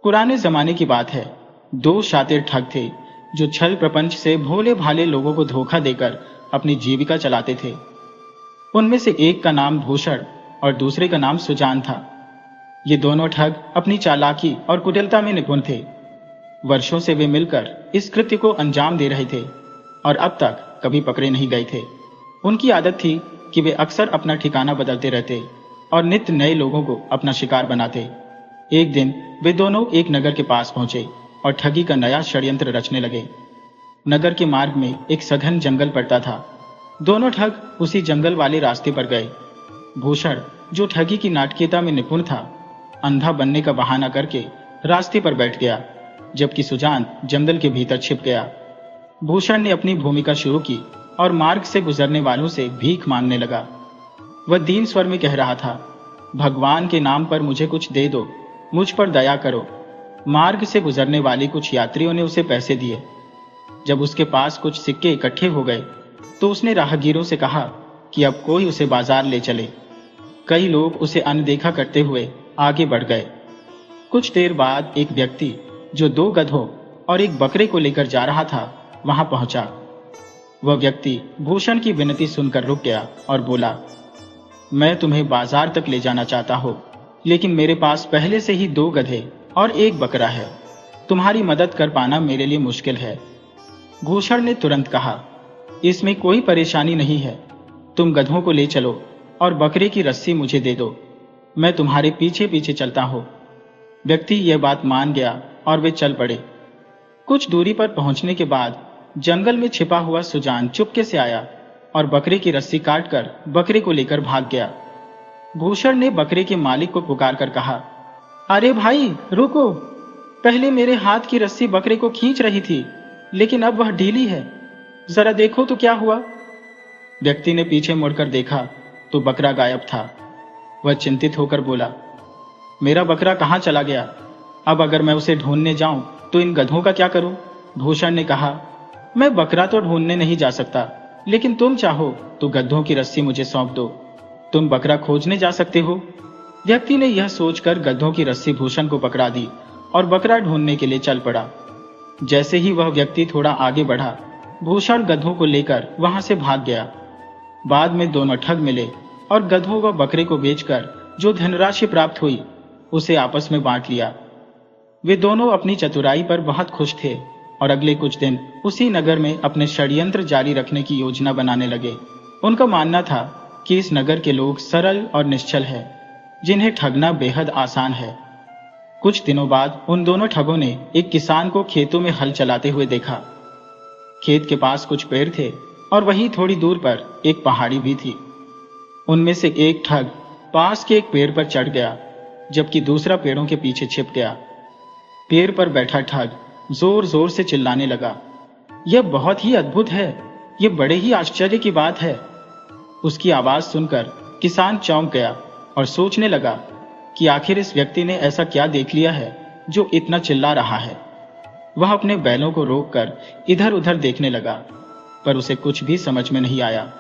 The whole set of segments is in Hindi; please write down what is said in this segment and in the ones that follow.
पुराने जमाने की बात है। दो शातिर ठग थे जो छल प्रपंच से भोले भाले लोगों को धोखा देकर अपनी जीविका चलाते थे। उनमें से एक का नाम भूषण और दूसरे का नाम सुजान था। ये दोनों ठग अपनी चालाकी और कुटिलता में निपुण थे। वर्षों से वे मिलकर इस कृत्य को अंजाम दे रहे थे और अब तक कभी पकड़े नहीं गए थे। उनकी आदत थी कि वे अक्सर अपना ठिकाना बदलते रहते और नित्य नए लोगों को अपना शिकार बनाते। एक दिन वे दोनों एक नगर के पास पहुंचे और ठगी का नया षड्यंत्र रचने लगे। नगर के मार्ग में एक सघन जंगल पड़ता था। दोनों ठग उसी जंगल वाले रास्ते पर गए। भूषण, जो ठगी की नाटकीयता में निपुण था, अंधा बनने का बहाना करके रास्ते पर बैठ गया, जबकि सुजान जंगल के भीतर छिप गया। भूषण ने अपनी भूमिका शुरू की और मार्ग से गुजरने वालों से भीख मांगने लगा। वह दीन स्वर में कह रहा था, भगवान के नाम पर मुझे कुछ दे दो, मुझ पर दया करो। मार्ग से गुजरने वाले कुछ यात्रियों ने उसे पैसे दिए। जब उसके पास कुछ सिक्के इकट्ठे हो गए तो उसने राहगीरों से कहा कि अब कोई उसे बाजार ले चले। कई लोग उसे अनदेखा करते हुए आगे बढ़ गए। कुछ देर बाद एक व्यक्ति जो दो गधों और एक बकरे को लेकर जा रहा था, वहां पहुंचा। वह व्यक्ति भूषण की विनती सुनकर रुक गया और बोला, मैं तुम्हें बाजार तक ले जाना चाहता हूं, लेकिन मेरे पास पहले से ही दो गधे और एक बकरा है। तुम्हारी मदद कर पाना मेरे लिए मुश्किल है। भूषण ने तुरंत कहा, इसमें कोई परेशानी नहीं है। तुम गधों को ले चलो और बकरे की रस्सी मुझे दे दो, मैं तुम्हारे पीछे पीछे चलता हूं। व्यक्ति यह बात मान गया और वे चल पड़े। कुछ दूरी पर पहुंचने के बाद जंगल में छिपा हुआ सुजान चुपके से आया और बकरे की रस्सी काटकर बकरे को लेकर भाग गया। भूषण ने बकरे के मालिक को पुकार कर कहा, अरे भाई रुको, पहले मेरे हाथ की रस्सी बकरे को खींच रही थी, लेकिन अब वह ढीली है, जरा देखो तो क्या हुआ। व्यक्ति ने पीछे मुड़कर देखा तो बकरा गायब था। वह चिंतित होकर बोला, मेरा बकरा कहां चला गया? अब अगर मैं उसे ढूंढने जाऊं तो इन गधों का क्या करूं? भूषण ने कहा, मैं बकरा तो ढूंढने नहीं जा सकता, लेकिन तुम चाहो तो गधों की रस्सी मुझे सौंप दो, तुम बकरा खोजने जा सकते हो। व्यक्ति ने यह सोचकर गधों की रस्सी भूषण को पकड़ा दी और बकरा ढूंढने के लिए चल पड़ा। जैसे ही वह व्यक्ति थोड़ा आगे बढ़ा, भूषण गधों को लेकर वहां से भाग गया। बाद में दोनों ठग मिले और गधों व बकरे को बेचकर जो धनराशि प्राप्त हुई उसे आपस में बांट लिया। वे दोनों अपनी चतुराई पर बहुत खुश थे और अगले कुछ दिन उसी नगर में अपने षड्यंत्र जारी रखने की योजना बनाने लगे। उनका मानना था कि इस नगर के लोग सरल और निश्चल हैं, जिन्हें ठगना बेहद आसान है। कुछ दिनों बाद उन दोनों ठगों ने एक किसान को खेतों में हल चलाते हुए देखा। खेत के पास कुछ पेड़ थे और वहीं थोड़ी दूर पर एक पहाड़ी भी थी। उनमें से एक ठग पास के एक पेड़ पर चढ़ गया, जबकि दूसरा पेड़ों के पीछे छिप गया। पेड़ पर बैठा ठग जोर जोर से चिल्लाने लगा, यह बहुत ही अद्भुत है, यह बड़े ही आश्चर्य की बात है। उसकी आवाज सुनकर किसान चौंक गया और सोचने लगा कि आखिर इस व्यक्ति ने ऐसा क्या देख लिया है जो इतना चिल्ला रहा है। वह अपने बैलों को रोककर इधर उधर देखने लगा, पर उसे कुछ भी समझ में नहीं आया।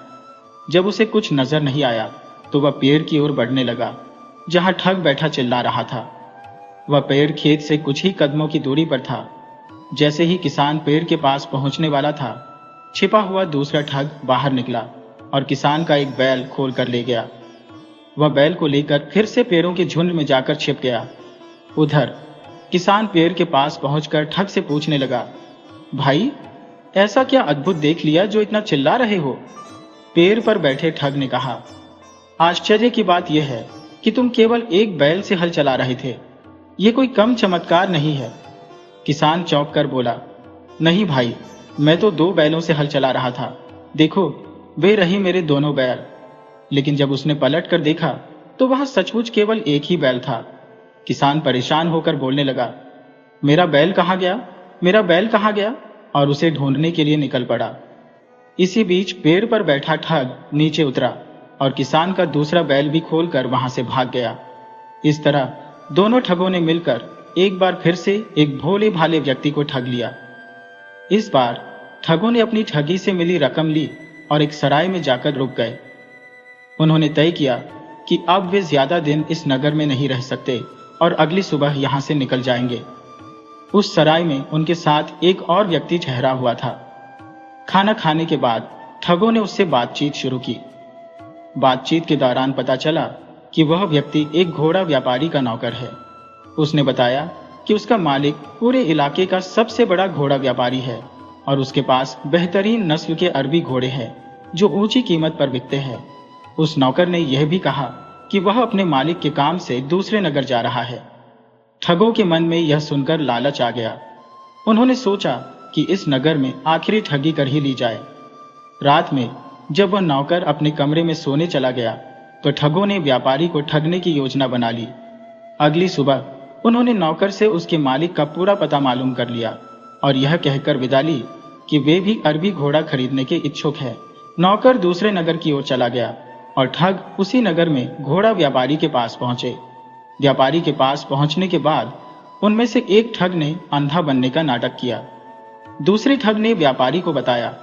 जब उसे कुछ नजर नहीं आया तो वह पेड़ की ओर बढ़ने लगा जहां ठग बैठा चिल्ला रहा था। वह पेड़ खेत से कुछ ही कदमों की दूरी पर था। जैसे ही किसान पेड़ के पास पहुंचने वाला था, छिपा हुआ दूसरा ठग बाहर निकला और किसान का एक बैल खोल कर ले गया। वह बैल को लेकर फिर से पेड़ों के झुंड में जाकर छिप गया। उधर किसान पेड़ के पास पहुंचकर ठग से पूछने लगा, भाई ऐसा क्या अद्भुत देख लिया जो इतना चिल्ला रहे हो? पेड़ पर बैठे ठग ने कहा, आश्चर्य की बात यह है कि तुम केवल एक बैल से हल चला रहे थे, यह कोई कम चमत्कार नहीं है। किसान चौंक कर बोला, नहीं भाई, मैं तो दो बैलों से हल चला रहा था, देखो वे रही मेरे दोनों बैल। लेकिन जब उसने पलट कर देखा तो वहां सचमुच केवल एक ही बैल था। किसान परेशान होकर बोलने लगा, मेरा बैल कहां गया, मेरा बैल कहां गया, और उसे ढूंढने के लिए निकल पड़ा। इसी बीच पेड़ पर बैठा ठग नीचे उतरा और किसान का दूसरा बैल भी खोलकर वहां से भाग गया। इस तरह दोनों ठगों ने मिलकर एक बार फिर से एक भोले भाले व्यक्ति को ठग लिया। इस बार ठगों ने अपनी ठगी से मिली रकम ली और एक सराय में जाकर रुक गए। उन्होंने तय किया कि अब वे ज्यादा दिन इस नगर में नहीं रह सकते और अगली सुबह यहां से निकल जाएंगे। उस सराय में उनके साथ एक और व्यक्ति ठहरा हुआ था। खाना खाने के बाद ठगों ने उससे बातचीत शुरू की। बातचीत के दौरान पता चला कि वह व्यक्ति एक घोड़ा व्यापारी का नौकर है। उसने बताया कि उसका मालिक पूरे इलाके का सबसे बड़ा घोड़ा व्यापारी है और उसके पास बेहतरीन नस्ल के अरबी घोड़े हैं जो ऊंची कीमत पर बिकते हैं। उस नौकर ने यह भी कहा कि वह अपने मालिक के काम से दूसरे नगर जा रहा है। ठगों के मन में यह सुनकर लालच आ गया। उन्होंने सोचा कि इस नगर में आखिरी ठगी कर ही ली जाए। रात में जब वह नौकर अपने कमरे में सोने चला गया तो ठगों ने व्यापारी को ठगने की योजना बना ली। अगली सुबह उन्होंने नौकर से उसके मालिक का पूरा पता मालूम कर लिया और यह कहकर विदा ली कि वे भी अरबी घोड़ा खरीदने के इच्छुक है। नौकर दूसरे नगर की ओर चला गया और ठग उसी नगर में घोड़ा व्यापारी के पास पहुंचे। व्यापारी के पास पहुंचने के बाद उनमें से एक ठग ने अंधा बनने का नाटक किया। दूसरे ठग ने व्यापारी को बताया,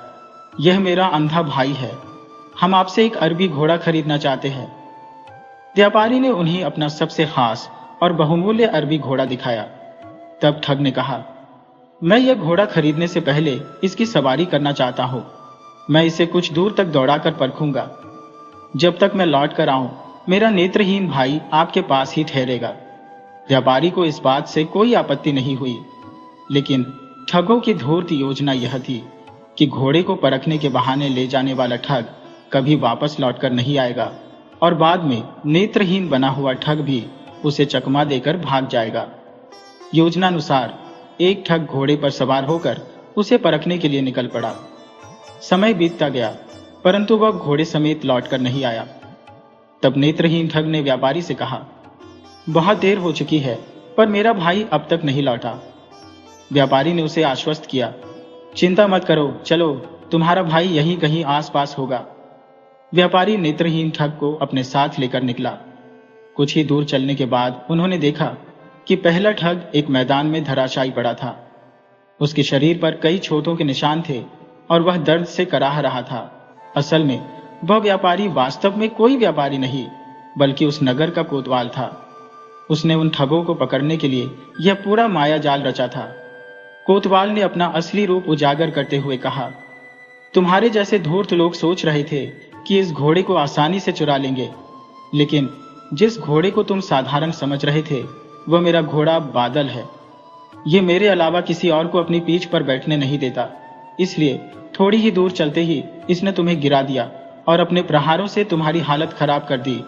यह मेरा अंधा भाई है, हम आपसे एक अरबी घोड़ा खरीदना चाहते हैं। व्यापारी ने उन्हें अपना सबसे खास और बहुमूल्य अरबी घोड़ा दिखाया। तब ठग ने कहा, मैं यह घोड़ा खरीदने से पहले इसकी सवारी करना चाहता हूं। मैं इसे कुछ दूर तक दौड़ाकर परखूंगा। जब तक मैं लौट कर आऊं, मेरा नेत्रहीन भाई आपके पास ही ठहरेगा। व्यापारी को इस बात से कोई आपत्ति नहीं हुई, लेकिन ठगों की धूर्त योजना यह थी कि घोड़े को परखने के बहाने ले जाने वाला ठग कभी वापस लौटकर नहीं आएगा और बाद में नेत्रहीन बना हुआ ठग भी उसे चकमा देकर भाग जाएगा। योजनानुसार एक ठग घोड़े पर सवार होकर उसे परखने के लिए निकल पड़ा। समय बीतता गया, परंतु वह घोड़े समेत लौटकर नहीं आया। तब नेत्रहीन ठग ने व्यापारी से कहा, बहुत देर हो चुकी है, पर मेरा भाई अब तक नहीं लौटा। व्यापारी ने उसे आश्वस्त किया, चिंता मत करो, चलो, तुम्हारा भाई यहीं कहीं आसपास होगा। व्यापारी नेत्रहीन ठग को अपने साथ लेकर निकला। कुछ ही दूर चलने के बाद उन्होंने देखा कि पहला ठग एक मैदान में धराशायी पड़ा था। उसके शरीर पर कई चोटों के निशान थे और वह दर्द से कराह रहा था। असल में वह व्यापारी वास्तव में कोई व्यापारी नहीं, बल्कि उस नगर का कोतवाल था। उसने उन ठगों को पकड़ने के लिए यह पूरा माया जाल रचा था। कोतवाल ने अपना असली रूप उजागर करते हुए कहा, तुम्हारे जैसे धूर्त लोग सोच रहे थे कि इस घोड़े को आसानी से चुरा लेंगे, लेकिन जिस घोड़े को तुम साधारण समझ रहे थे वह मेरा घोड़ा बादल है। ये मेरे अलावा किसी और को अपनी पीठ पर बैठने नहीं देता, इसलिए थोड़ी ही दूर चलते ही इसने तुम्हें गिरा दिया और अपने प्रहारों से तुम्हारी हालत खराब कर दी।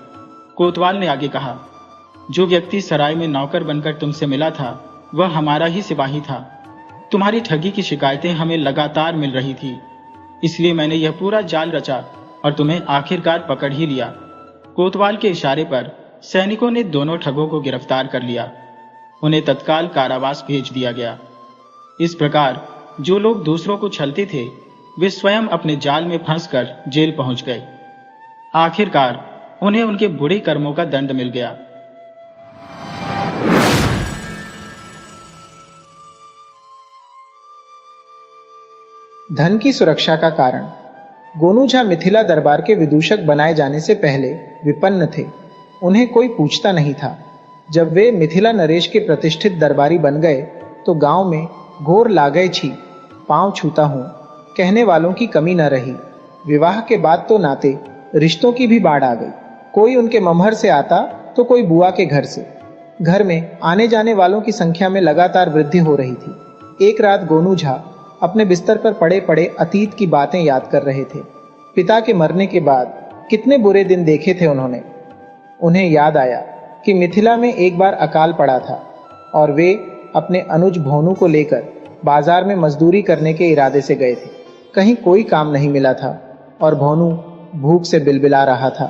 कोतवाल ने आगे कहा, जो व्यक्ति सराय में नौकर बनकर तुमसे मिला था वह हमारा ही सिपाही था। तुम्हारी ठगी की शिकायतें हमें लगातार मिल रही थी, इसलिए मैंने यह पूरा जाल रचा और तुम्हें आखिरकार पकड़ ही लिया। कोतवाल के इशारे पर सैनिकों ने दोनों ठगों को गिरफ्तार कर लिया। उन्हें तत्काल कारावास भेज दिया गया। इस प्रकार जो लोग दूसरों को छलते थे वे स्वयं अपने जाल में फंसकर जेल पहुंच गए। आखिरकार उन्हें उनके बुरे कर्मों का दंड मिल गया। धन की सुरक्षा का कारण। गोनू झा मिथिला दरबार के विदूषक बनाए जाने से पहले विपन्न थे। उन्हें कोई पूछता नहीं था। जब वे मिथिला नरेश के प्रतिष्ठित दरबारी बन गए तो गांव में घोर लागय छी, पांव छूता हूं कहने वालों की कमी न रही। विवाह के बाद तो नाते रिश्तों की भी बाढ़ आ गई। कोई उनके ममहर से आता तो कोई बुआ के घर से। घर में आने जाने वालों की संख्या में लगातार वृद्धि हो रही थी। एक रात गोनू झा अपने बिस्तर पर पड़े पड़े अतीत की बातें याद कर रहे थे। पिता के मरने के बाद कितने बुरे दिन देखे थे उन्होंने। उन्हें याद आया कि मिथिला में एक बार अकाल पड़ा था और वे अपने अनुज भोनू को लेकर बाजार में मजदूरी करने के इरादे से गए थे। कहीं कोई काम नहीं मिला था और भोनू भूख से बिलबिला रहा था।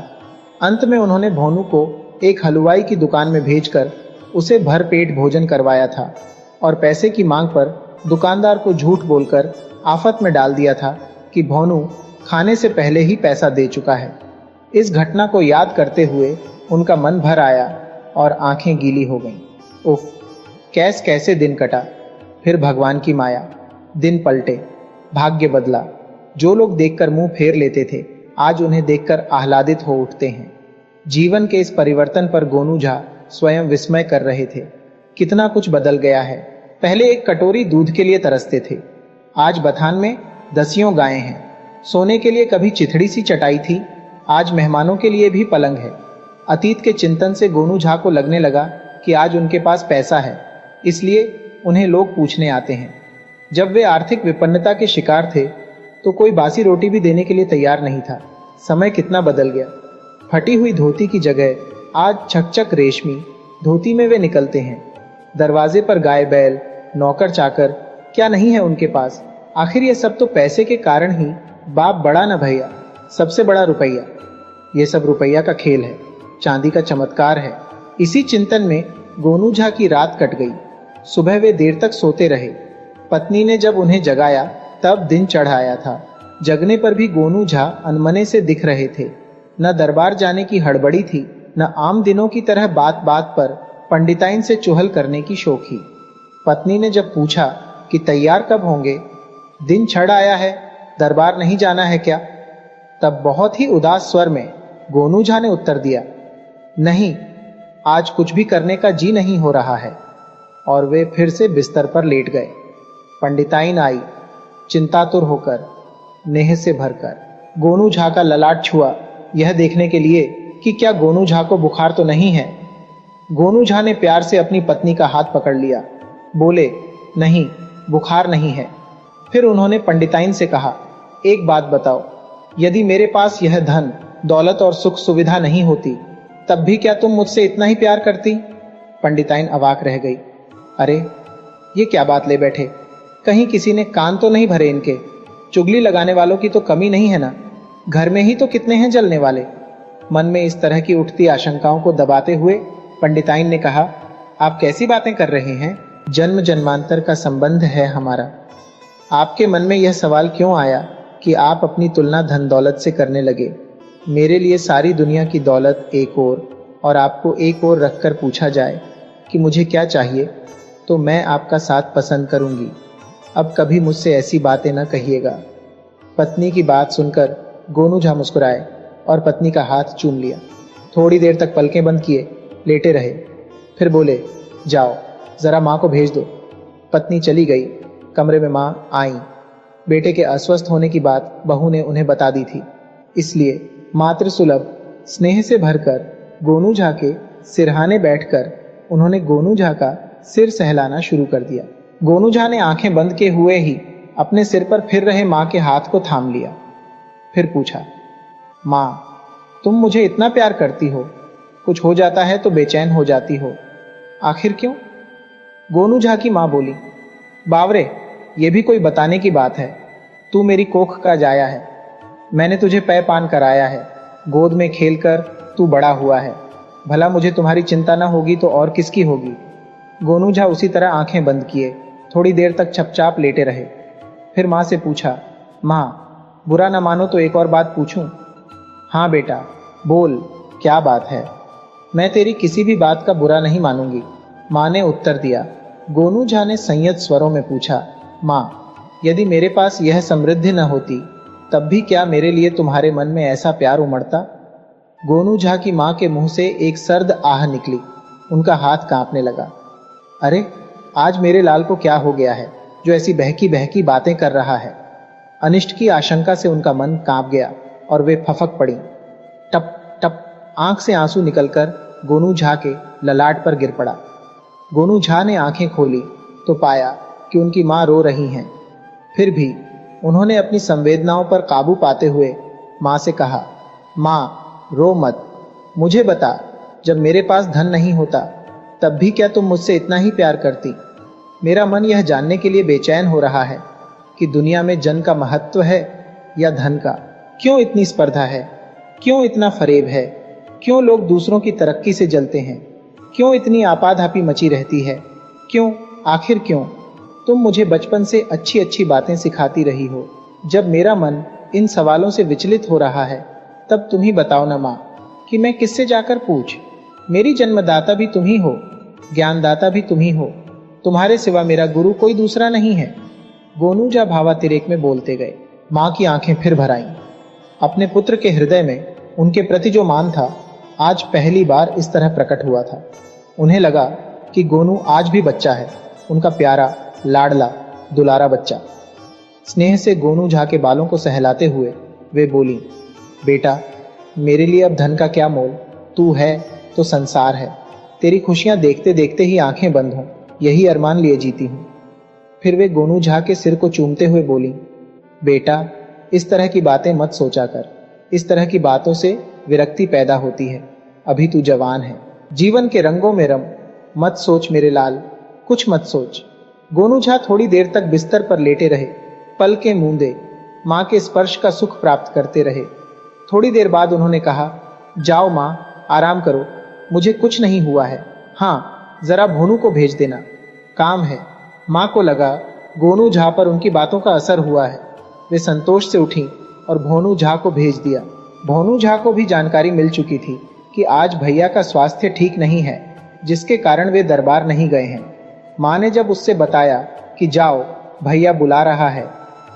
अंत में उन्होंने भोनू को एक हलवाई की दुकान में भेजकर उसे भरपेट भोजन करवाया था और पैसे की मांग पर दुकानदार को झूठ बोलकर आफत में डाल दिया था कि भोनू खाने से पहले ही पैसा दे चुका है। इस घटना को याद करते हुए उनका मन भर आया और आंखें गीली हो गईं। उफ, कैसे दिन कटा। फिर भगवान की माया, दिन पलटे, भाग्य बदला। जो लोग देखकर मुंह फेर लेते थे आज उन्हें देखकर आह्लादित हो उठते हैं। जीवन के इस परिवर्तन पर गोनू झा स्वयं विस्मय कर रहे थे। कितना कुछ बदल गया है, पहले एक कटोरी दूध के लिए तरसते थे, आज बथान में दसियों गायें हैं। सोने के लिए कभी चिथड़ी सी चटाई थी, आज मेहमानों के लिए भी पलंग है। अतीत के चिंतन से गोनू झा को लगने लगा कि आज उनके पास पैसा है, इसलिए उन्हें लोग पूछने आते हैं। जब वे आर्थिक विपन्नता के शिकार थे तो कोई बासी रोटी भी देने के लिए तैयार नहीं था। समय कितना बदल गया। फटी हुई धोती की जगह आज छकछक रेशमी धोती में वे निकलते हैं। दरवाजे पर गाय बैल, नौकर चाकर क्या नहीं है उनके पास। आखिर ये सब तो पैसे के कारण ही। बाप बड़ा न भैया, सबसे बड़ा रुपया। ये सब रुपया का खेल है, चांदी का चमत्कार है। इसी चिंतन में गोनू झा की रात कट गई। सुबह वे देर तक सोते रहे। पत्नी ने जब उन्हें जगाया तब दिन चढ़ आया था। जगने पर भी गोनू झा अनमने से दिख रहे थे। न दरबार जाने की हड़बड़ी थी, न आम दिनों की तरह बात बात पर पंडिताइन से चुहल करने की शौकी। पत्नी ने जब पूछा कि तैयार कब होंगे, दिन चढ़ आया है, दरबार नहीं जाना है क्या, तब बहुत ही उदास स्वर में गोनू झा ने उत्तर दिया, नहीं, आज कुछ भी करने का जी नहीं हो रहा है। और वे फिर से बिस्तर पर लेट गए। पंडिताइन आई, चिंतातुर होकर, नेह से भरकर। गोनू झा का ललाट छुआ, यह देखने के लिए कि क्या गोनू झा को बुखार तो नहीं है। गोनू झा ने प्यार से अपनी पत्नी का हाथ पकड़ लिया, बोले, नहीं, बुखार नहीं है। फिर उन्होंने पंडिताइन से कहा, एक बात बताओ, यदि मेरे पास यह धन दौलत और सुख सुविधा नहीं होती, तब भी क्या तुम मुझसे इतना ही प्यार करती? पंडिताइन अवाक रह गई। अरे, ये क्या बात ले बैठे, कहीं किसी ने कान तो नहीं भरे इनके? चुगली लगाने वालों की तो कमी नहीं है ना, घर में ही तो कितने हैं जलने वाले। मन में इस तरह की उठती आशंकाओं को दबाते हुए पंडिताइन ने कहा, आप कैसी बातें कर रहे हैं? जन्म जन्मांतर का संबंध है हमारा। आपके मन में यह सवाल क्यों आया कि आप अपनी तुलना धन दौलत से करने लगे? मेरे लिए सारी दुनिया की दौलत एक ओर और आपको एक ओर रखकर पूछा जाए कि मुझे क्या चाहिए, तो मैं आपका साथ पसंद करूंगी। अब कभी मुझसे ऐसी बातें न कहिएगा। पत्नी की बात सुनकर गोनू झा मुस्कुराए और पत्नी का हाथ चूम लिया। थोड़ी देर तक पलकें बंद किए लेटे रहे, फिर बोले, जाओ जरा माँ को भेज दो। पत्नी चली गई। कमरे में माँ आई। बेटे के अस्वस्थ होने की बात बहू ने उन्हें बता दी थी, इसलिए मातृसुलभ स्नेह से भरकर गोनू झा के सिरहाने बैठकर उन्होंने गोनू झा का सिर सहलाना शुरू कर दिया। गोनू झा ने आंखें बंद किए हुए ही अपने सिर पर फिर रहे माँ के हाथ को थाम लिया। फिर पूछा, माँ, तुम मुझे इतना प्यार करती हो, कुछ हो जाता है तो बेचैन हो जाती हो, आखिर क्यों? गोनू झा की माँ बोली, बावरे, ये भी कोई बताने की बात है? तू मेरी कोख का जाया है, मैंने तुझे पै पान कराया है, गोद में खेलकर तू बड़ा हुआ है, भला मुझे तुम्हारी चिंता ना होगी तो और किसकी होगी? गोनू झा उसी तरह आंखें बंद किए थोड़ी देर तक चुपचाप लेटे रहे। फिर माँ से पूछा, माँ, बुरा ना मानो तो एक और बात पूछूं? हाँ बेटा, बोल, क्या बात है? मैं तेरी किसी भी बात का बुरा नहीं मानूंगी, माँ ने उत्तर दिया। गोनू झा ने संयत स्वरों में पूछा, माँ, यदि मेरे पास यह समृद्धि न होती, तब भी क्या मेरे लिए तुम्हारे मन में ऐसा प्यार उमड़ता? गोनू झा की माँ के मुंह से एक सर्द आह निकली। उनका हाथ कांपने लगा। अरे, आज मेरे लाल को क्या हो गया है जो ऐसी बहकी बहकी बातें कर रहा है? अनिष्ट की आशंका से उनका मन कांप गया और वे फफक पड़ी। टप टप आंख से आंसू निकलकर गोनू झा के ललाट पर गिर पड़ा। गोनू झा ने आंखें खोली तो पाया कि उनकी मां रो रही हैं। फिर भी उन्होंने अपनी संवेदनाओं पर काबू पाते हुए मां से कहा, मां, रो मत, मुझे बता, जब मेरे पास धन नहीं होता तब भी क्या तुम मुझसे इतना ही प्यार करती? मेरा मन यह जानने के लिए बेचैन हो रहा है कि दुनिया में जन का महत्व है या धन का। क्यों इतनी स्पर्धा है? क्यों इतना फरेब है? क्यों लोग दूसरों की तरक्की से जलते हैं? क्यों इतनी आपाधापी मची रहती है? क्यों, आखिर क्यों? तुम मुझे बचपन से अच्छी अच्छी बातें सिखाती रही हो। जब मेरा मन इन सवालों से विचलित हो रहा है, तब तुम ही बताओ ना माँ, कि मैं किससे जाकर पूछ? मेरी जन्मदाता भी तुम ही हो, ज्ञानदाता भी तुम ही हो, तुम्हारे सिवा मेरा गुरु कोई दूसरा नहीं है। गोनू झा भावातिरेक में बोलते गए। माँ की आंखें फिर भर आईं। अपने पुत्र के हृदय में उनके प्रति जो मान था, आज पहली बार इस तरह प्रकट हुआ था। उन्हें लगा कि गोनू आज भी बच्चा है, उनका प्यारा, लाडला, दुलारा बच्चा। स्नेह से गोनू झा के बालों को सहलाते हुए वे बोली, बेटा, मेरे लिए अब धन का क्या मोल, तू है तो संसार है। तेरी खुशियां देखते देखते ही आंखें बंद हों, यही अरमान लिए जीती हूं। फिर वे गोनू झा के सिर को चूमते हुए बोली, बेटा, इस तरह की बातें मत सोचा कर, इस तरह की बातों से विरक्ति पैदा होती है। अभी तू जवान है, जीवन के रंगों में रम, मत सोच मेरे लाल, कुछ मत सोच। गोनू झा थोड़ी देर तक बिस्तर पर लेटे रहे, पलकें मूंदे, मां के स्पर्श का सुख प्राप्त करते रहे। थोड़ी देर बाद उन्होंने कहा, जाओ मां, आराम करो, मुझे कुछ नहीं हुआ है। हाँ, जरा भोनू को भेज देना, काम है। मां को लगा गोनू झा पर उनकी बातों का असर हुआ है। वे संतोष से उठी और भोनू झा को भेज दिया। भोनू झा को भी जानकारी मिल चुकी थी कि आज भैया का स्वास्थ्य ठीक नहीं है, जिसके कारण वे दरबार नहीं गए हैं। मां ने जब उससे बताया कि जाओ, भैया बुला रहा है,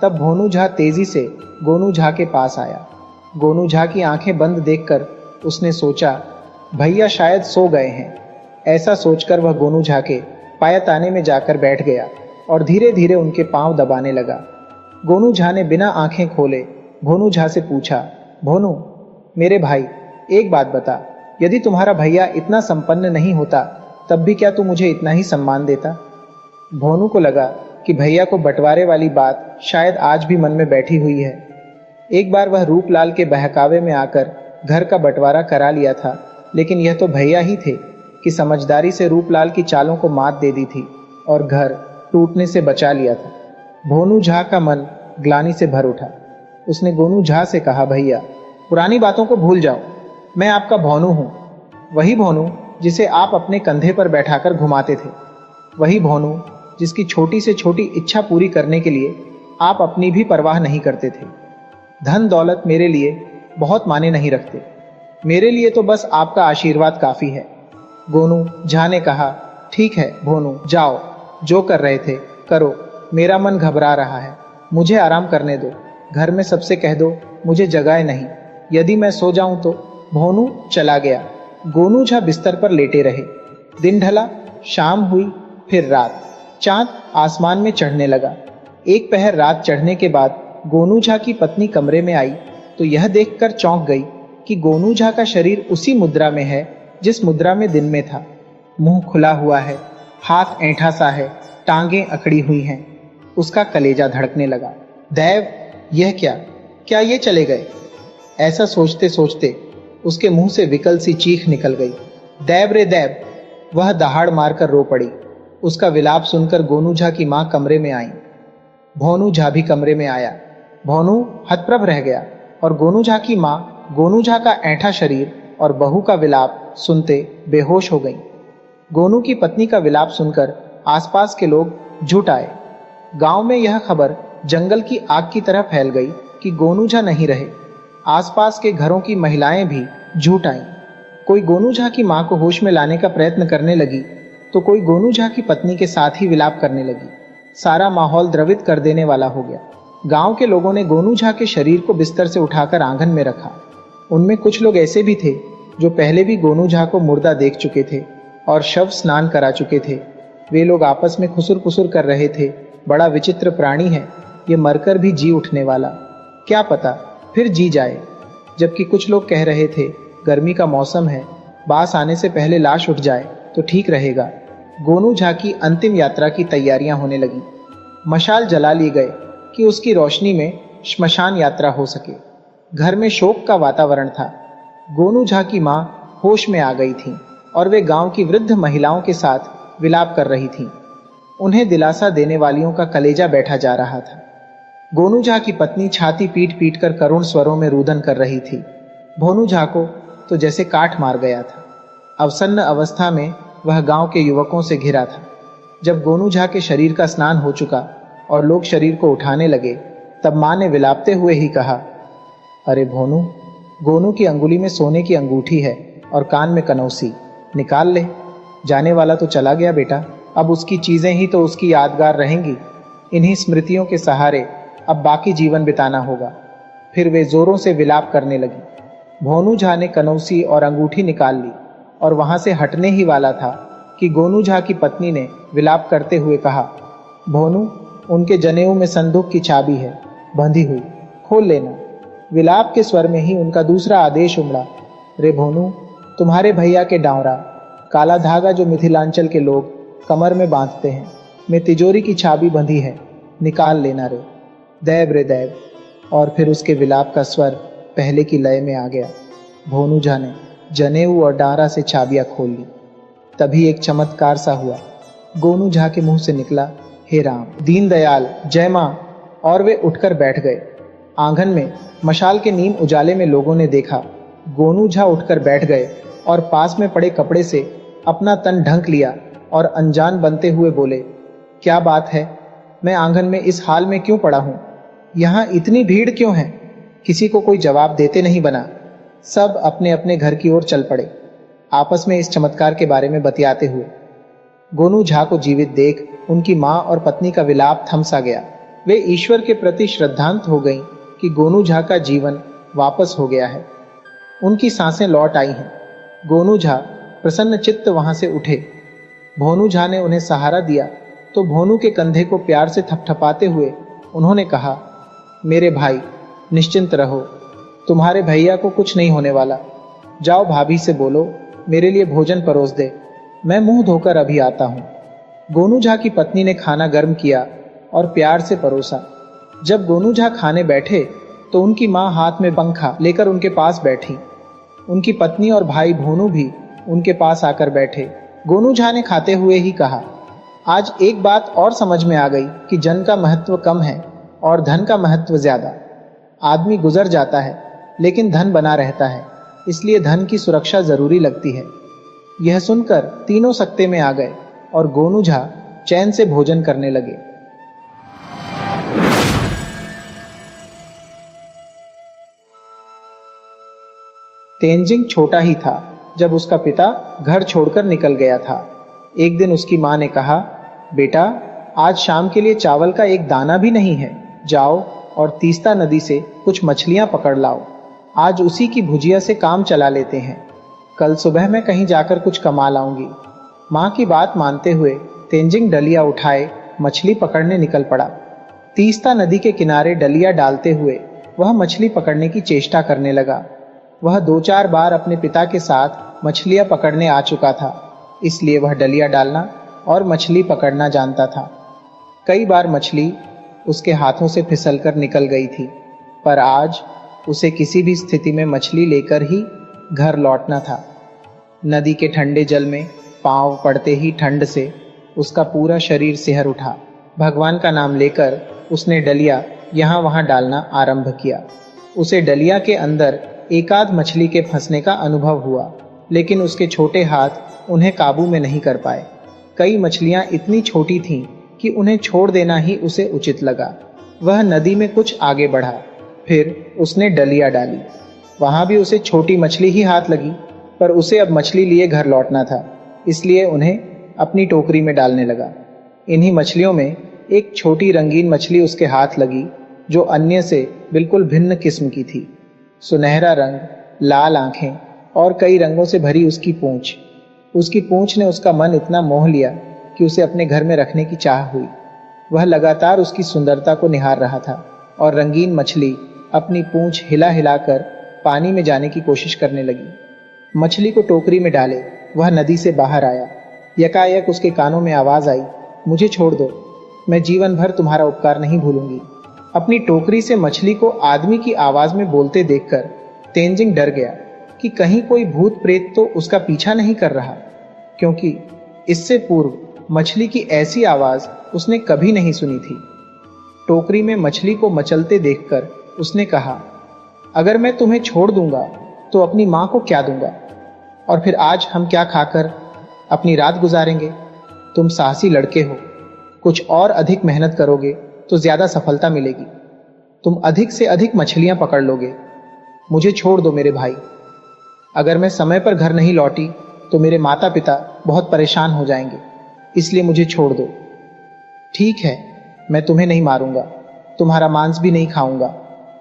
तब भोनू झा तेजी से गोनू झा के पास आया। गोनू झा की आंखें बंद देखकर उसने सोचा, भैया शायद सो गए हैं। ऐसा सोचकर वह गोनू झा के पायताने में जाकर बैठ गया और धीरे धीरे उनके पांव दबाने लगा। गोनू झा ने बिना आंखें खोले भोनू झा से पूछा, भोनू, मेरे भाई, एक बात बता, यदि तुम्हारा भैया इतना संपन्न नहीं होता तब भी क्या तू मुझे इतना ही सम्मान देता? भोनू को लगा कि भैया को बंटवारे वाली बात शायद आज भी मन में बैठी हुई है। एक बार वह रूपलाल के बहकावे में आकर घर का बंटवारा करा लिया था, लेकिन यह तो भैया ही थे कि समझदारी से रूपलाल की चालों को मात दे दी थी और घर टूटने से बचा लिया था। भोनू झा का मन ग्लानि से भर उठा। उसने गोनू झा से कहा, भैया, पुरानी बातों को भूल जाओ, मैं आपका भोनू हूं, वही भोनू जिसे आप अपने कंधे पर बैठाकर घुमाते थे, वही भोनू जिसकी छोटी से छोटी इच्छा पूरी करने के लिए आप अपनी भी परवाह नहीं करते थे। धन दौलत मेरे लिए बहुत माने नहीं रखते, मेरे लिए तो बस आपका आशीर्वाद काफी है। गोनू झा ने कहा, ठीक है भोनू, जाओ, जो कर रहे थे करो, मेरा मन घबरा रहा है, मुझे आराम करने दो। घर में सबसे कह दो मुझे जगाए नहीं, यदि मैं सो जाऊं तो। भोनू चला गया। गोनू झा बिस्तर पर लेटे रहे। दिन ढला, शाम हुई, फिर रात। चांद आसमान में चढ़ने लगा। एक पहर रात चढ़ने के बाद गोनू झा की पत्नी कमरे में आई तो यह देखकर चौंक गई कि गोनू झा का शरीर उसी मुद्रा में है जिस मुद्रा में दिन में था। मुंह खुला हुआ है, हाथ ऐंठा सा है, टांगें अकड़ी हुई हैं। उसका कलेजा धड़कने लगा। दैव, यह क्या ये चले गए? ऐसा सोचते सोचते उसके मुंह से विकल सी चीख निकल गई। दैव रे दैव! वह दहाड़ मारकर रो पड़ी। उसका विलाप सुनकर गोनू झा की मां कमरे में आई। भोनू झा भी कमरे में आया। भोनू हतप्रभ रह गया और गोनू झा की मां गोनू झा का ऐंठा शरीर और बहू का विलाप सुनते बेहोश हो गई। गोनू की पत्नी का विलाप सुनकर आसपास के लोग जुट आए। गांव में यह खबर जंगल की आग की तरह फैल गई कि गोनू झा नहीं रहे। आसपास के घरों की महिलाएं भी जुट आईं। कोई गोनू झा की मां को होश में लाने का प्रयत्न करने लगी तो कोई गोनू झा की पत्नी के साथ ही विलाप करने लगी। सारा माहौल द्रवित कर देने वाला हो गया। गांव के लोगों ने गोनू झा के शरीर को बिस्तर से उठाकर आंगन में रखा। उनमें कुछ लोग ऐसे भी थे जो पहले भी गोनू झा को मुर्दा देख चुके थे और शव स्नान करा चुके थे। वे लोग आपस में खुसुर पुसुर कर रहे थे, बड़ा विचित्र प्राणी है ये, मरकर भी जी उठने वाला, क्या पता फिर जी जाए। जबकि कुछ लोग कह रहे थे गर्मी का मौसम है, बास आने से पहले लाश उठ जाए तो ठीक रहेगा। गोनू झा की अंतिम यात्रा की तैयारियां होने लगी। मशाल जला लिए गए कि उसकी रोशनी में श्मशान यात्रा हो सके। घर में शोक का वातावरण था। गोनू झा की मां होश में आ गई थी और वे गांव की वृद्ध महिलाओं के साथ विलाप कर रही थीं। उन्हें दिलासा देने वालियों का कलेजा बैठा जा रहा था। गोनू झा की पत्नी छाती पीट पीट कर करुण स्वरों में रुदन कर रही थी। भोनू झा को तो जैसे काठ मार गया था। अवसन्न अवस्था में वह गांव के युवकों से घिरा था। जब गोनू झा के शरीर का स्नान हो चुका और लोग शरीर को उठाने लगे, तब मां ने विलापते हुए ही कहा, अरे भोनू, गोनू की अंगुली में सोने की अंगूठी है और कान में कनौसी, निकाल ले। जाने वाला तो चला गया बेटा, अब उसकी चीजें ही तो उसकी यादगार रहेंगी। इन्हीं स्मृतियों के सहारे अब बाकी जीवन बिताना होगा। फिर वे जोरों से विलाप करने लगी। भोनू झा ने कनौसी और अंगूठी निकाल ली और वहां से हटने ही वाला था कि गोनू झा की पत्नी ने विलाप करते हुए कहा, भोनू, उनके जनेऊ में संदूक की चाबी है, बंधी हुई, खोल लेना। विलाप के स्वर में ही उनका दूसरा आदेश उमड़ा, रे भोनू, तुम्हारे भैया के डांवरा, काला धागा जो मिथिलांचल के लोग कमर में बांधते हैं, में तिजोरी की चाबी बंधी है, निकाल लेना रे। दैव रे दैव। और फिर उसके विलाप का स्वर पहले की लय में आ गया। भोनू झा ने जनेऊ और डांरा से चाबियां खोल ली। तभी एक चमत्कार सा हुआ। गोनू झा के मुंह से निकला, हे राम, दीनदयाल, जय मां, और वे उठकर बैठ गए। आंगन में मशाल के नीम उजाले में लोगों ने देखा, गोनू झा उठकर बैठ गए और पास में पड़े कपड़े से अपना तन ढंक लिया और अनजान बनते हुए बोले, क्या बात है, मैं आंगन में इस हाल में क्यों पड़ा हूं? यहां इतनी भीड़ क्यों है? किसी को कोई जवाब देते नहीं बना। सब अपने अपने घर की ओर चल पड़े, आपस में इस चमत्कार के बारे में बतियाते हुए। गोनू झा को जीवित देख उनकी मां और पत्नी का विलाप थम सा गया। वे ईश्वर के प्रति श्रद्धांत हो गईं कि गोनू झा का जीवन वापस हो गया है। उनकी सांसें लौट आई हैं। गोनू झा प्रसन्न चित्त वहां से उठे। भोनू झा ने उन्हें सहारा दिया तो भोनू के कंधे को प्यार से थपथपाते हुए उन्होंने कहा, मेरे भाई, निश्चिंत रहो, तुम्हारे भैया को कुछ नहीं होने वाला। जाओ भाभी से बोलो मेरे लिए भोजन परोस दे, मैं मुंह धोकर अभी आता हूं। गोनू झा की पत्नी ने खाना गर्म किया और प्यार से परोसा। जब गोनू झा खाने बैठे तो उनकी मां हाथ में पंखा लेकर उनके पास बैठी। उनकी पत्नी और भाई भोनू भी उनके पास आकर बैठे। गोनू झा ने खाते हुए ही कहा, आज एक बात और समझ में आ गई कि जन का महत्व कम है और धन का महत्व ज्यादा। आदमी गुजर जाता है लेकिन धन बना रहता है, इसलिए धन की सुरक्षा जरूरी लगती है। यह सुनकर तीनों सकते में आ गए और गोनू झा चैन से भोजन करने लगे। तेंजिंग छोटा ही था जब उसका पिता घर छोड़कर निकल गया था। एक दिन उसकी मां ने कहा, बेटा, आज शाम के लिए चावल का एक दाना भी नहीं है, जाओ और तीस्ता नदी से कुछ मछलियां पकड़ लाओ, आज उसी की भुजिया से काम चला लेते हैं, कल सुबह मैं कहीं जाकर कुछ कमा लाऊंगी। मां की बात मानते हुए तेंजिंग डलिया उठाए मछली पकड़ने निकल पड़ा। तीस्ता नदी के किनारे डलिया डालते हुए वह मछली पकड़ने की चेष्टा करने लगा। वह 2-4 बार अपने पिता के साथ मछलियां पकड़ने आ चुका था, इसलिए वह डलिया डालना और मछली पकड़ना जानता था। कई बार मछली उसके हाथों से फिसलकर निकल गई थी, पर आज उसे किसी भी स्थिति में मछली लेकर ही घर लौटना था। नदी के ठंडे जल में पांव पड़ते ही ठंड से उसका पूरा शरीर सिहर उठा। भगवान का नाम लेकर उसने डलिया यहाँ वहाँ डालना आरंभ किया। उसे डलिया के अंदर एकाध मछली के फंसने का अनुभव हुआ, लेकिन उसके छोटे हाथ उन्हें काबू में नहीं कर पाए। कई मछलियां इतनी छोटी थीं कि उन्हें छोड़ देना ही उसे उचित लगा। वह नदी में कुछ आगे बढ़ा, फिर उसने डलिया डाली। वहां भी उसे छोटी मछली ही हाथ लगी, पर उसे अब मछली लिए घर लौटना था, इसलिए उन्हें अपनी टोकरी में डालने लगा। इन्हीं मछलियों में एक छोटी रंगीन मछली उसके हाथ लगी, जो अन्य से बिल्कुल भिन्न किस्म की थी। सुनहरा रंग, लाल आंखें और कई रंगों से भरी उसकी पूंछ। उसकी पूंछ ने उसका मन इतना मोह लिया कि उसे अपने घर में रखने की चाह हुई। वह लगातार उसकी सुंदरता को निहार रहा था और रंगीन मछली अपनी पूंछ हिला हिलाकर पानी में जाने की कोशिश करने लगी। मछली को टोकरी में डाले वह नदी से बाहर आया। यकायक उसके कानों में आवाज आई, मुझे छोड़ दो, मैं जीवन भर तुम्हारा उपकार नहीं भूलूंगी। अपनी टोकरी से मछली को आदमी की आवाज में बोलते देखकर तेंजिंग डर गया कि कहीं कोई भूत प्रेत तो उसका पीछा नहीं कर रहा, क्योंकि इससे पूर्व मछली की ऐसी आवाज उसने कभी नहीं सुनी थी। टोकरी में मछली को मचलते देखकर उसने कहा, अगर मैं तुम्हें छोड़ दूंगा तो अपनी मां को क्या दूंगा, और फिर आज हम क्या खाकर अपनी रात गुजारेंगे। तुम साहसी लड़के हो, कुछ और अधिक मेहनत करोगे तो ज्यादा सफलता मिलेगी। तुम अधिक से अधिक मछलियां पकड़ लोगे। मुझे छोड़ दो मेरे भाई। अगर मैं समय पर घर नहीं लौटी तो मेरे माता पिता बहुत परेशान हो जाएंगे, इसलिए मुझे छोड़ दो। ठीक है, मैं तुम्हें नहीं मारूंगा, तुम्हारा मांस भी नहीं खाऊंगा,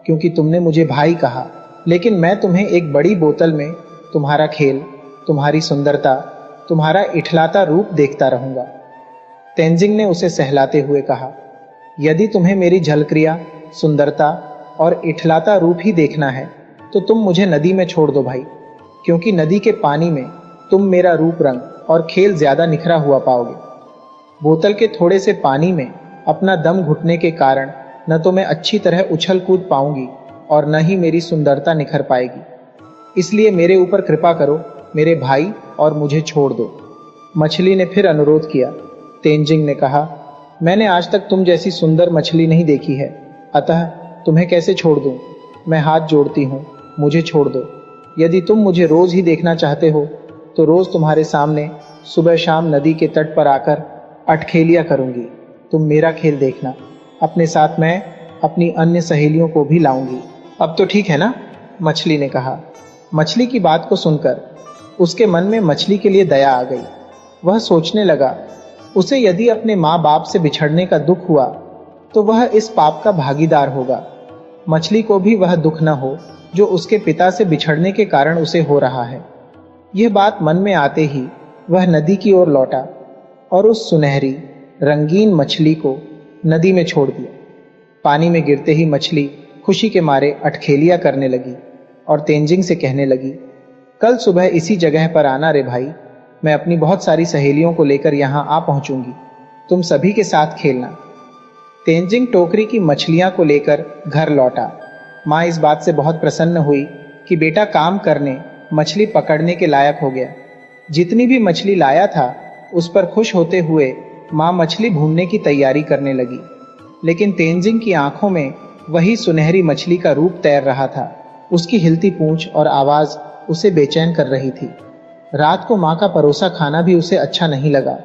क्योंकि तुमने मुझे भाई कहा, लेकिन मैं तुम्हें एक बड़ी बोतल में तुम्हारा खेल, तुम्हारी सुंदरता तुम्हारा इठलाता रूप देखता रहूंगा। तेंजिंग ने उसे सहलाते हुए कहा, यदि तुम्हें मेरी झलक्रिया, सुंदरता और इठलाता रूप ही देखना है तो तुम मुझे नदी में छोड़ दो भाई, क्योंकि नदी के पानी में तुम मेरा रूप रंग और खेल ज्यादा निखरा हुआ पाओगे। बोतल के थोड़े से पानी में अपना दम घुटने के कारण न तो मैं अच्छी तरह उछल कूद पाऊंगी और न ही मेरी सुंदरता निखर पाएगी। इसलिए मेरे ऊपर कृपा करो मेरे भाई और मुझे छोड़ दो। मछली ने फिर अनुरोध किया। तेंजिंग ने कहा, मैंने आज तक तुम जैसी सुंदर मछली नहीं देखी है, अतः तुम्हें कैसे छोड़ दूं? मैं हाथ जोड़ती हूं, मुझे छोड़ दो। यदि तुम मुझे रोज ही देखना चाहते हो तो रोज तुम्हारे सामने सुबह शाम नदी के तट पर आकर अटखेलिया करूंगी। तुम मेरा खेल देखना, अपने साथ मैं अपनी अन्य सहेलियों को भी लाऊंगी। अब तो ठीक है ना? मछली ने कहा। मछली की बात को सुनकर उसके मन में मछली के लिए दया आ गई। वह सोचने लगा, उसे यदि अपने माँ बाप से बिछड़ने का दुख हुआ तो वह इस पाप का भागीदार होगा। मछली को भी वह दुख न हो जो उसके पिता से बिछड़ने के कारण उसे हो रहा है। यह बात मन में आते ही वह नदी की ओर लौटा और उस सुनहरी रंगीन मछली को नदी में छोड़ दिया। पानी में गिरते ही मछली खुशी के मारे अटखेलिया करने लगी और तेंजिंग से कहने लगी, कल सुबह इसी जगह पर आना रे भाई, मैं अपनी बहुत सारी सहेलियों को लेकर यहाँ आ पहुंचूंगी, तुम सभी के साथ खेलना। तेंजिंग टोकरी की मछलियां को लेकर घर लौटा। माँ इस बात से बहुत प्रसन्न हुई कि बेटा काम करने, मछली पकड़ने के लायक हो गया। जितनी भी मछली लाया था उस पर खुश होते हुए माँ मछली भूनने की तैयारी करने लगी। लेकिन तेंजिंग की आंखों में वही सुनहरी मछली का रूप तैर रहा था। उसकी हिलती पूंछ और आवाज उसे बेचैन कर रही थी। रात को माँ का परोसा खाना भी उसे अच्छा नहीं लगा।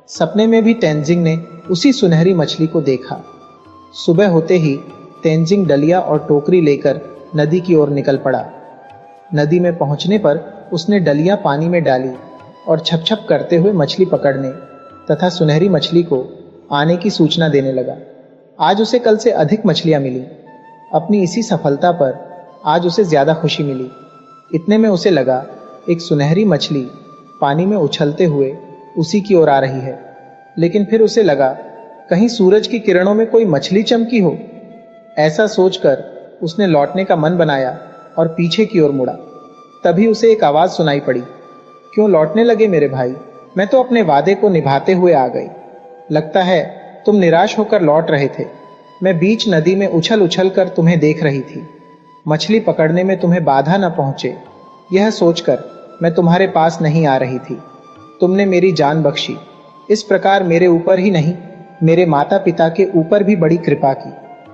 सपने में भी तेंजिंग ने उसी सुनहरी मछली को देखा। सुबह होते ही तेंजिंग डलिया और टोकरी लेकर नदी की ओर निकल पड़ा। नदी में पहुंचने पर उसने डलिया पानी में डाली और छप छप करते हुए मछली पकड़ने तथा सुनहरी मछली को आने की सूचना देने लगा। आज उसे कल से अधिक मछलियां मिली। अपनी इसी सफलता पर आज उसे ज्यादा खुशी मिली। इतने में उसे लगा एक सुनहरी मछली पानी में उछलते हुए उसी की ओर आ रही है। लेकिन फिर उसे लगा कहीं सूरज की किरणों में कोई मछली चमकी हो। ऐसा सोचकर उसने लौटने का मन बनाया और पीछे की ओर मुड़ा। तभी उसे एक आवाज सुनाई पड़ी, क्यों लौटने लगे मेरे भाई? मैं तो अपने वादे को निभाते हुए आ गई। लगता है तुम निराश होकर लौट रहे थे। मैं बीच नदी में उछल उछल कर तुम्हें देख रही थी। मछली पकड़ने में तुम्हें बाधा न पहुंचे, यह सोचकर मैं तुम्हारे पास नहीं आ रही थी। तुमने मेरी जान बख्शी। इस प्रकार मेरे ऊपर ही नहीं, मेरे माता पिता के ऊपर भी बड़ी कृपा की।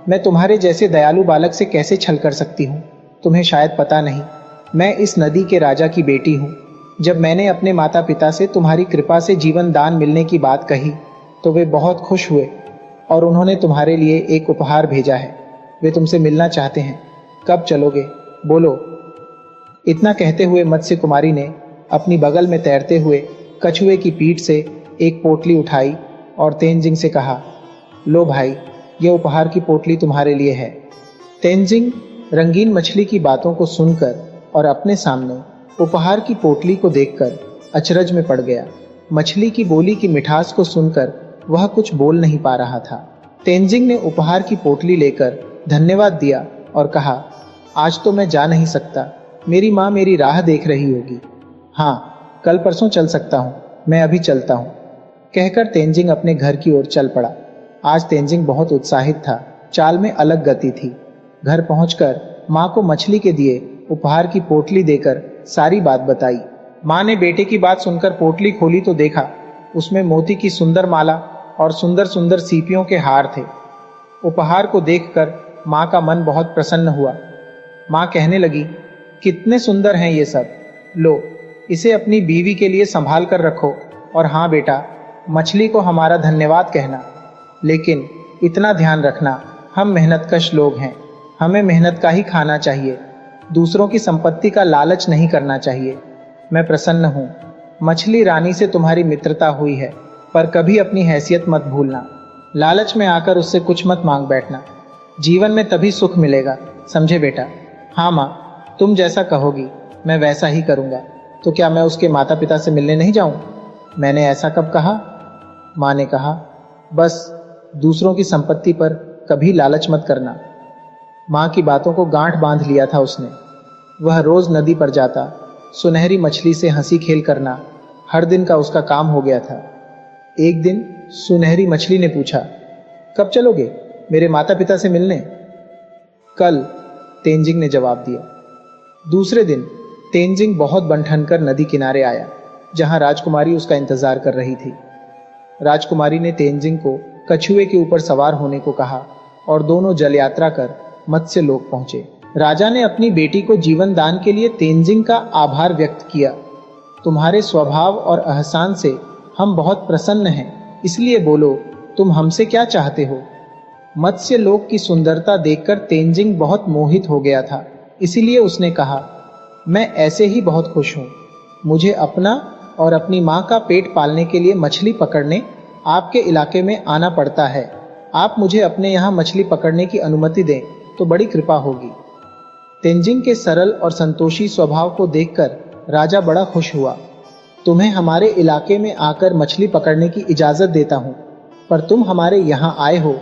मैं तुम्हारे जैसे दयालु बालक से कैसे छल कर सकती हूँ? तुम्हें शायद पता नहीं, मैं इस नदी के राजा की बेटी हूँ। जब मैंने अपने माता पिता से तुम्हारी कृपा से जीवन दान मिलने की बात कही तो वे बहुत खुश हुए और उन्होंने तुम्हारे लिए एक उपहार भेजा है। वे तुमसे मिलना चाहते हैं। कब चलोगे? बोलो। इतना कहते हुए मत्स्य कुमारी ने अपनी बगल में तैरते हुए कछुए की पीठ से एक पोटली उठाई और तेंजिंग से कहा, लो भाई, यह उपहार की पोटली तुम्हारे लिए है। तेंजिंग रंगीन मछली की बातों को सुनकर और अपने सामने उपहार की पोटली को देखकर अचरज में पड़ गया। मछली की बोली की मिठास को सुनकर वह कुछ बोल नहीं पा रहा था। तेंजिंग ने उपहार की पोटली लेकर धन्यवाद दिया और कहा, आज तो मैं जा नहीं सकता, मेरी माँ मेरी राह देख रही होगी। हाँ, कल परसों चल सकता हूँ, मैं अभी चलता हूँ। कहकर तेंजिंग अपने घर की ओर चल पड़ा। आज तेंजिंग बहुत उत्साहित था, चाल में अलग गति थी। घर पहुंचकर माँ को मछली के दिए उपहार की पोटली देकर सारी बात बताई। माँ ने बेटे की बात सुनकर पोटली खोली तो देखा उसमें मोती की सुंदर माला और सुंदर सुंदर सीपियों के हार थे। उपहार को देखकर माँ का मन बहुत प्रसन्न हुआ। माँ कहने लगी, कितने सुंदर हैं ये सब, लो इसे अपनी बीवी के लिए संभाल कर रखो। और हाँ बेटा, मछली को हमारा धन्यवाद कहना। लेकिन इतना ध्यान रखना, हम मेहनतकश लोग हैं, हमें मेहनत का ही खाना चाहिए, दूसरों की संपत्ति का लालच नहीं करना चाहिए। मैं प्रसन्न हूँ। मछली रानी से तुम्हारी मित्रता हुई है, पर कभी अपनी हैसियत मत भूलना। लालच में आकर उससे कुछ मत मांग बैठना। जीवन में तभी सुख मिलेगा, समझे बेटा? हाँ माँ, तुम जैसा कहोगी मैं वैसा ही करूँगा। तो क्या मैं उसके माता पिता से मिलने नहीं जाऊं? मैंने ऐसा कब कहा? माँ ने कहा, बस दूसरों की संपत्ति पर कभी लालच मत करना। माँ की बातों को गांठ बांध लिया था उसने। वह रोज नदी पर जाता, सुनहरी मछली से हंसी खेल करना हर दिन का उसका काम हो गया था। एक दिन सुनहरी मछली ने पूछा, कब चलोगे मेरे माता पिता से मिलने? कल, तेंजिंग ने जवाब दिया। दूसरे दिन तेंजिंग बहुत बन-ठन कर नदी किनारे आया, जहां राजकुमारी उसका इंतजार कर रही थी। राजकुमारी ने तेंजिंग को कछुए के ऊपर सवार होने को कहा और दोनों जल यात्रा कर मत्स्य लोक पहुंचे। राजा ने अपनी बेटी को जीवन दान के लिए तेंजिंग का आभार व्यक्त किया। तुम्हारे स्वभाव और एहसान से हम बहुत प्रसन्न हैं, इसलिए बोलो तुम हमसे क्या चाहते हो? मत्स्य लोक की सुंदरता देखकर तेंजिंग बहुत मोहित हो गया था, इसीलिए उसने कहा, मैं ऐसे ही बहुत खुश हूं। मुझे अपना और अपनी माँ का पेट पालने के लिए मछली पकड़ने आपके इलाके में आना पड़ता है। आप मुझे अपने यहाँ मछली पकड़ने की अनुमति दें तो बड़ी कृपा होगी। तेंजिंग के सरल और संतोषी स्वभाव को देखकर राजा बड़ा खुश हुआ। तुम्हें हमारे इलाके में आकर मछली पकड़ने की इजाजत देता हूं, पर तुम हमारे यहाँ आए हो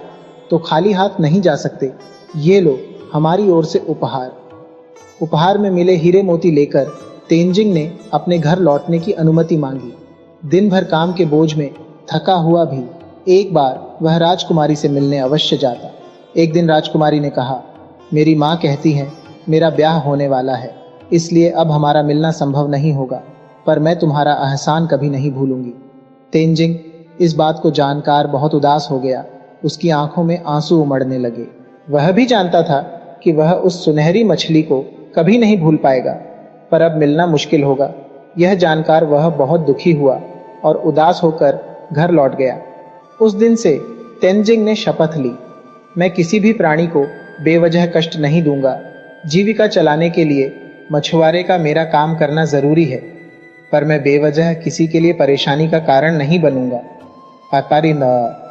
तो खाली हाथ नहीं जा सकते। ये लो हमारी ओर से उपहार। उपहार में मिले हीरे मोती लेकर तेंजिंग ने अपने घर लौटने की अनुमति मांगी। दिन भर काम के बोझ में थका हुआ भी एक बार वह राजकुमारी से मिलने अवश्य जाता। एक दिन राजकुमारी ने कहा, मेरी माँ कहती है मेरा ब्याह होने वाला है, इसलिए अब हमारा मिलना संभव नहीं होगा, पर मैं तुम्हारा एहसान कभी नहीं भूलूंगी। तेंजिंग इस बात को जानकर बहुत उदास हो गया। उसकी आंखों में आंसू उमड़ने लगे। वह भी जानता था कि वह उस सुनहरी मछली को कभी नहीं भूल पाएगा, पर अब मिलना मुश्किल होगा। यह जानकर वह बहुत दुखी हुआ और उदास होकर घर लौट गया। उस दिन से तेंजिंग ने शपथ ली, मैं किसी भी प्राणी को बेवजह कष्ट नहीं दूंगा। जीविका चलाने के लिए मछुआरे का मेरा काम करना जरूरी है, पर मैं बेवजह किसी के लिए परेशानी का कारण नहीं बनूंगा। आकारी न।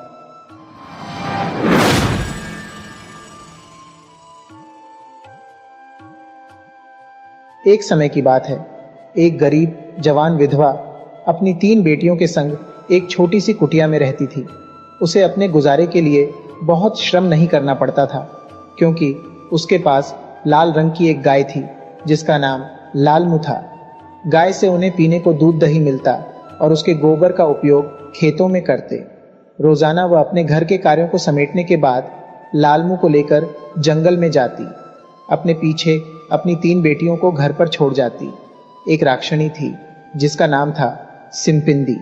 एक समय की बात है, एक गरीब जवान विधवा अपनी 3 बेटियों के संग एक छोटी सी कुटिया में रहती थी। उसे अपने गुजारे के लिए बहुत श्रम नहीं करना पड़ता था, क्योंकि उसके पास लाल रंग की एक गाय थी जिसका नाम लालमू था। गाय से उन्हें पीने को दूध दही मिलता और उसके गोबर का उपयोग खेतों में करते। रोजाना वह अपने घर के कार्यों को समेटने के बाद लालमू को लेकर जंगल में जाती। अपने पीछे अपनी 3 बेटियों को घर पर छोड़ जाती। एक राक्षनी थी जिसका नाम था सिम्पिंदी।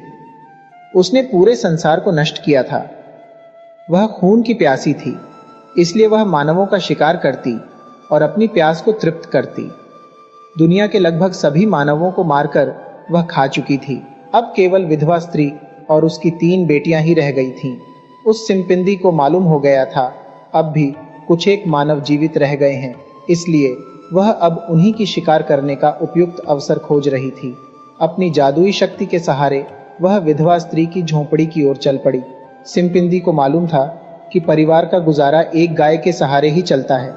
उसने पूरे संसार को नष्ट किया था। वह खून की प्यासी थी, इसलिए वह मानवों का शिकार करती और अपनी प्यास को तृप्त करती। दुनिया के लगभग सभी मानवों को मारकर वह खा चुकी थी। अब केवल विधवा स्त्री और उसकी 3 बेटियां ही रह गई थीं। उस सिम्पिंदी को मालूम हो गया था अब भी कुछ एक मानव जीवित रह गए हैं, इसलिए वह अब उन्हीं की शिकार करने का उपयुक्त अवसर खोज रही थी। अपनी जादुई शक्ति के सहारे वह विधवा स्त्री की झोंपड़ी की ओर चल पड़ी। सिम्पिंदी को मालूम था कि परिवार का गुजारा एक गाय के सहारे ही चलता है,